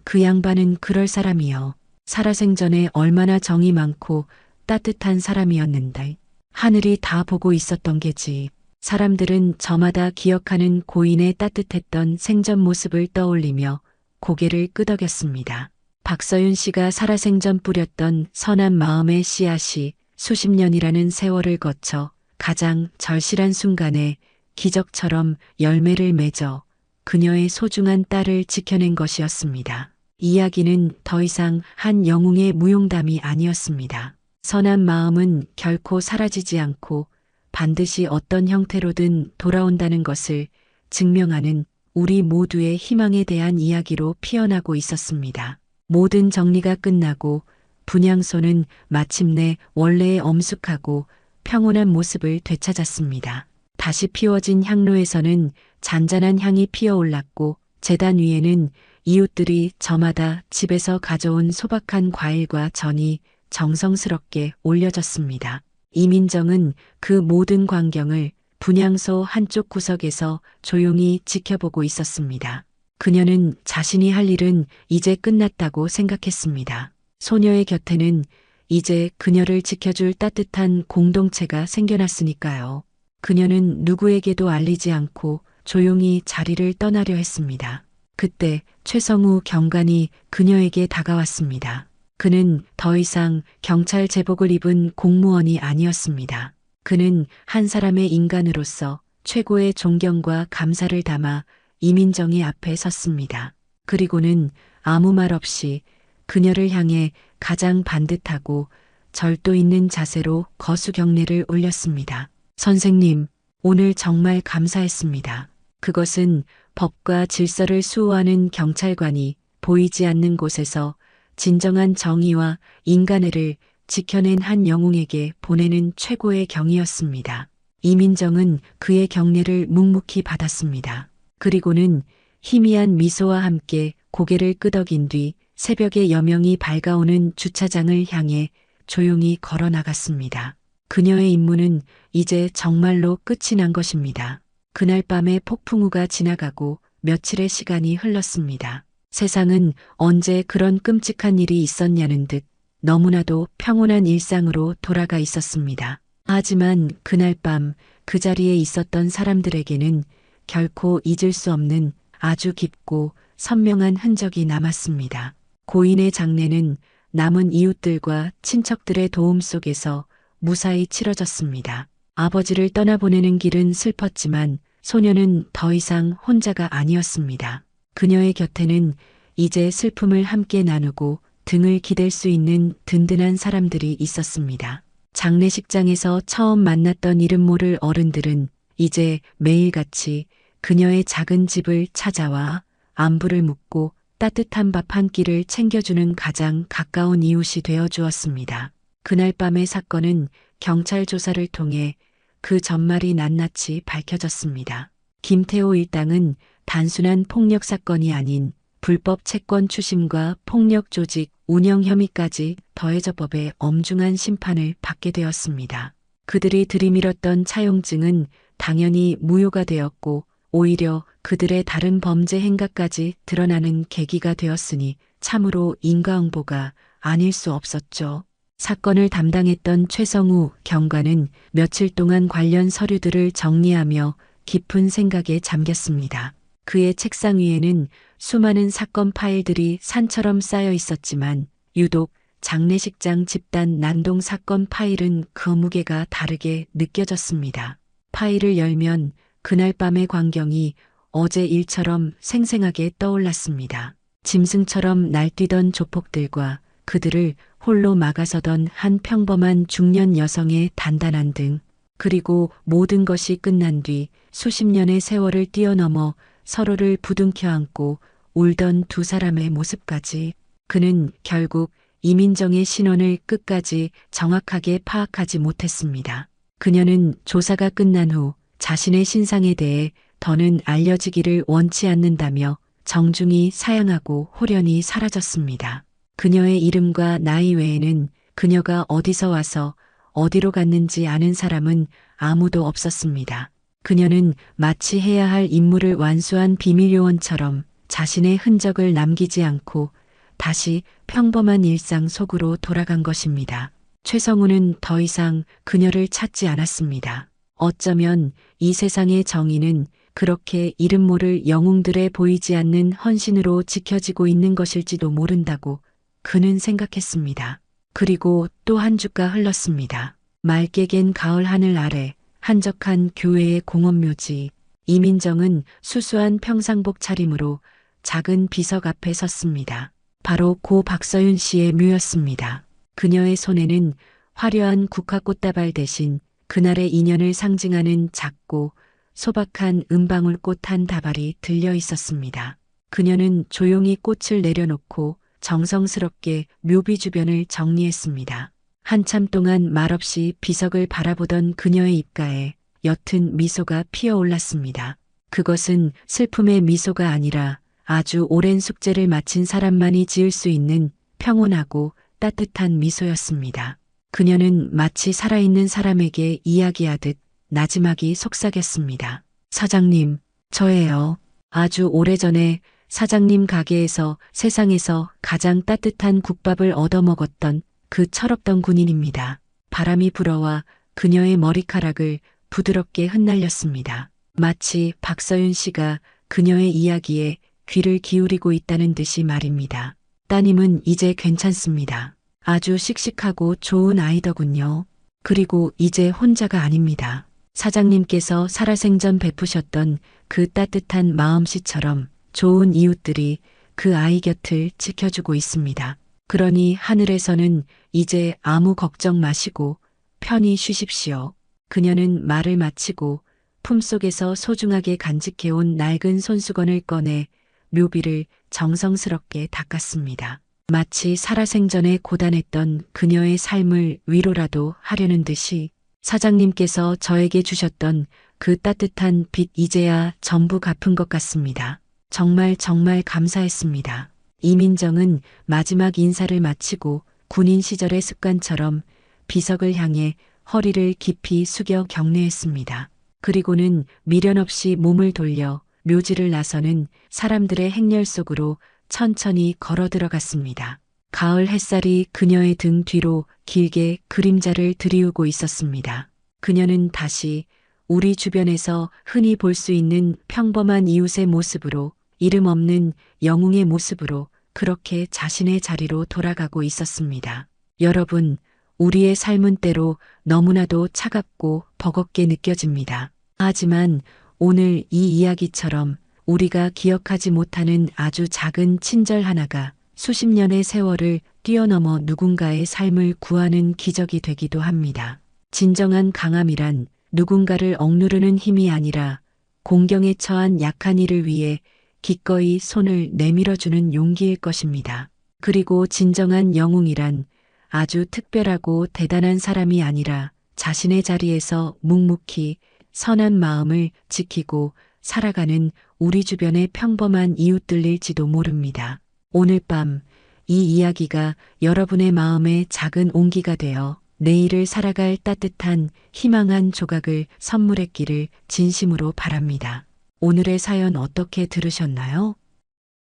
그 양반은 그럴 사람이여. 살아생전에 얼마나 정이 많고 따뜻한 사람이었는데 하늘이 다 보고 있었던 게지. 사람들은 저마다 기억하는 고인의 따뜻했던 생전 모습을 떠올리며 고개를 끄덕였습니다. 박서윤 씨가 살아생전 뿌렸던 선한 마음의 씨앗이 수십 년이라는 세월을 거쳐 가장 절실한 순간에 기적처럼 열매를 맺어 그녀의 소중한 딸을 지켜낸 것이었습니다. 이야기는 더 이상 한 영웅의 무용담이 아니었습니다. 선한 마음은 결코 사라지지 않고 반드시 어떤 형태로든 돌아온다는 것을 증명하는 우리 모두의 희망에 대한 이야기로 피어나고 있었습니다. 모든 정리가 끝나고 분향소는 마침내 원래의 엄숙하고 평온한 모습을 되찾았습니다. 다시 피워진 향로에서는 잔잔한 향이 피어올랐고 제단 위에는 이웃들이 저마다 집에서 가져온 소박한 과일과 전이 정성스럽게 올려졌습니다. 이민정은 그 모든 광경을 분향소 한쪽 구석에서 조용히 지켜보고 있었습니다. 그녀는 자신이 할 일은 이제 끝났다고 생각했습니다. 소녀의 곁에는 이제 그녀를 지켜줄 따뜻한 공동체가 생겨났으니까요. 그녀는 누구에게도 알리지 않고 조용히 자리를 떠나려 했습니다. 그때 최성우 경관이 그녀에게 다가왔습니다. 그는 더 이상 경찰 제복을 입은 공무원이 아니었습니다. 그는 한 사람의 인간으로서 최고의 존경과 감사를 담아 이민정의 앞에 섰습니다. 그리고는 아무 말 없이 그녀를 향해 가장 반듯하고 절도 있는 자세로 거수 경례를 올렸습니다. 선생님, 오늘 정말 감사했습니다. 그것은 법과 질서를 수호하는 경찰관이 보이지 않는 곳에서 진정한 정의와 인간애를 지켜낸 한 영웅에게 보내는 최고의 경이었습니다. 이민정은 그의 경례를 묵묵히 받았습니다. 그리고는 희미한 미소와 함께 고개를 끄덕인 뒤 새벽의 여명이 밝아오는 주차장을 향해 조용히 걸어 나갔습니다. 그녀의 임무는 이제 정말로 끝이 난 것입니다. 그날 밤에 폭풍우가 지나가고 며칠의 시간이 흘렀습니다. 세상은 언제 그런 끔찍한 일이 있었냐는 듯 너무나도 평온한 일상으로 돌아가 있었습니다. 하지만 그날 밤 그 자리에 있었던 사람들에게는 결코 잊을 수 없는 아주 깊고 선명한 흔적이 남았습니다. 고인의 장례는 남은 이웃들과 친척들의 도움 속에서 무사히 치러졌습니다. 아버지를 떠나보내는 길은 슬펐지만 소녀는 더 이상 혼자가 아니었습니다. 그녀의 곁에는 이제 슬픔을 함께 나누고 등을 기댈 수 있는 든든한 사람들이 있었습니다. 장례식장에서 처음 만났던 이름 모를 어른들은 이제 매일같이 그녀의 작은 집을 찾아와 안부를 묻고 따뜻한 밥 한 끼를 챙겨주는 가장 가까운 이웃이 되어 주었습니다. 그날 밤의 사건은 경찰 조사를 통해 그 전말이 낱낱이 밝혀졌습니다. 김태호 일당은 단순한 폭력 사건이 아닌 불법 채권 추심과 폭력 조직 운영 혐의까지 더해져 법의 엄중한 심판을 받게 되었습니다. 그들이 들이밀었던 차용증은 당연히 무효가 되었고 오히려 그들의 다른 범죄 행각까지 드러나는 계기가 되었으니 참으로 인과응보가 아닐 수 없었죠. 사건을 담당했던 최성우 경관은 며칠 동안 관련 서류들을 정리하며 깊은 생각에 잠겼습니다. 그의 책상 위에는 수많은 사건 파일들이 산처럼 쌓여 있었지만 유독 장례식장 집단 난동 사건 파일은 그 무게가 다르게 느껴졌습니다. 파일을 열면 그날 밤의 광경이 어제 일처럼 생생하게 떠올랐습니다. 짐승처럼 날뛰던 조폭들과 그들을 홀로 막아서던 한 평범한 중년 여성의 단단한 등, 그리고 모든 것이 끝난 뒤 수십 년의 세월을 뛰어넘어 서로를 부둥켜 안고 울던 두 사람의 모습까지. 그는 결국 이민정의 신원을 끝까지 정확하게 파악하지 못했습니다. 그녀는 조사가 끝난 후 자신의 신상에 대해 더는 알려지기를 원치 않는다며 정중히 사양하고 홀연히 사라졌습니다. 그녀의 이름과 나이 외에는 그녀가 어디서 와서 어디로 갔는지 아는 사람은 아무도 없었습니다. 그녀는 마치 해야 할 임무를 완수한 비밀요원처럼 자신의 흔적을 남기지 않고 다시 평범한 일상 속으로 돌아간 것입니다. 최성우는 더 이상 그녀를 찾지 않았습니다. 어쩌면 이 세상의 정의는 그렇게 이름 모를 영웅들의 보이지 않는 헌신으로 지켜지고 있는 것일지도 모른다고 그는 생각했습니다. 그리고 또 한 주가 흘렀습니다. 맑게 갠 가을 하늘 아래 한적한 교회의 공원묘지. 이민정은 수수한 평상복 차림으로 작은 비석 앞에 섰습니다. 바로 고 박서윤 씨의 묘였습니다. 그녀의 손에는 화려한 국화꽃다발 대신 그날의 인연을 상징하는 작고 소박한 은방울꽃 한 다발이 들려 있었습니다. 그녀는 조용히 꽃을 내려놓고 정성스럽게 묘비 주변을 정리했습니다. 한참 동안 말없이 비석을 바라보던 그녀의 입가에 옅은 미소가 피어올랐습니다. 그것은 슬픔의 미소가 아니라 아주 오랜 숙제를 마친 사람만이 지을 수 있는 평온하고 따뜻한 미소였습니다. 그녀는 마치 살아있는 사람에게 이야기하듯 나지막이 속삭였습니다. 사장님, 저예요. 아주 오래전에 사장님 가게에서 세상에서 가장 따뜻한 국밥을 얻어먹었던 그 철없던 군인입니다. 바람이 불어와 그녀의 머리카락을 부드럽게 흩날렸습니다. 마치 박서윤 씨가 그녀의 이야기에 귀를 기울이고 있다는 듯이 말입니다. 따님은 이제 괜찮습니다. 아주 씩씩하고 좋은 아이더군요. 그리고 이제 혼자가 아닙니다. 사장님께서 살아생전 베푸셨던 그 따뜻한 마음씨처럼 좋은 이웃들이 그 아이 곁을 지켜주고 있습니다. 그러니 하늘에서는 이제 아무 걱정 마시고 편히 쉬십시오. 그녀는 말을 마치고 품속에서 소중하게 간직해온 낡은 손수건을 꺼내 묘비를 정성스럽게 닦았습니다. 마치 살아생전에 고단했던 그녀의 삶을 위로라도 하려는 듯이 사장님께서 저에게 주셨던 그 따뜻한 빚 이제야 전부 갚은 것 같습니다. 정말 감사했습니다. 이민정은 마지막 인사를 마치고 군인 시절의 습관처럼 비석을 향해 허리를 깊이 숙여 경례했습니다. 그리고는 미련 없이 몸을 돌려 묘지를 나서는 사람들의 행렬 속으로 천천히 걸어 들어갔습니다. 가을 햇살이 그녀의 등 뒤로 길게 그림자를 드리우고 있었습니다. 그녀는 다시 우리 주변에서 흔히 볼 수 있는 평범한 이웃의 모습으로, 이름 없는 영웅의 모습으로 그렇게 자신의 자리로 돌아가고 있었습니다. 여러분, 우리의 삶은 때로 너무나도 차갑고 버겁게 느껴집니다. 하지만 오늘 이 이야기처럼 우리가 기억하지 못하는 아주 작은 친절 하나가 수십 년의 세월을 뛰어넘어 누군가의 삶을 구하는 기적이 되기도 합니다. 진정한 강함이란 누군가를 억누르는 힘이 아니라 공경에 처한 약한 이를 위해 기꺼이 손을 내밀어주는 용기일 것입니다. 그리고 진정한 영웅이란 아주 특별하고 대단한 사람이 아니라 자신의 자리에서 묵묵히 선한 마음을 지키고 살아가는 우리 주변의 평범한 이웃들일지도 모릅니다. 오늘 밤 이 이야기가 여러분의 마음에 작은 온기가 되어 내일을 살아갈 따뜻한 희망한 조각을 선물했기를 진심으로 바랍니다. 오늘의 사연 어떻게 들으셨나요?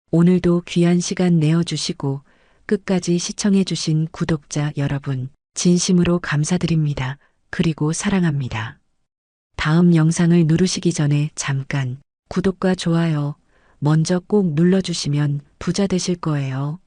오늘도 귀한 시간 내어주시고 끝까지 시청해주신 구독자 여러분, 진심으로 감사드립니다. 그리고 사랑합니다. 다음 영상을 누르시기 전에 잠깐 구독과 좋아요 먼저 꼭 눌러주시면 부자 되실 거예요.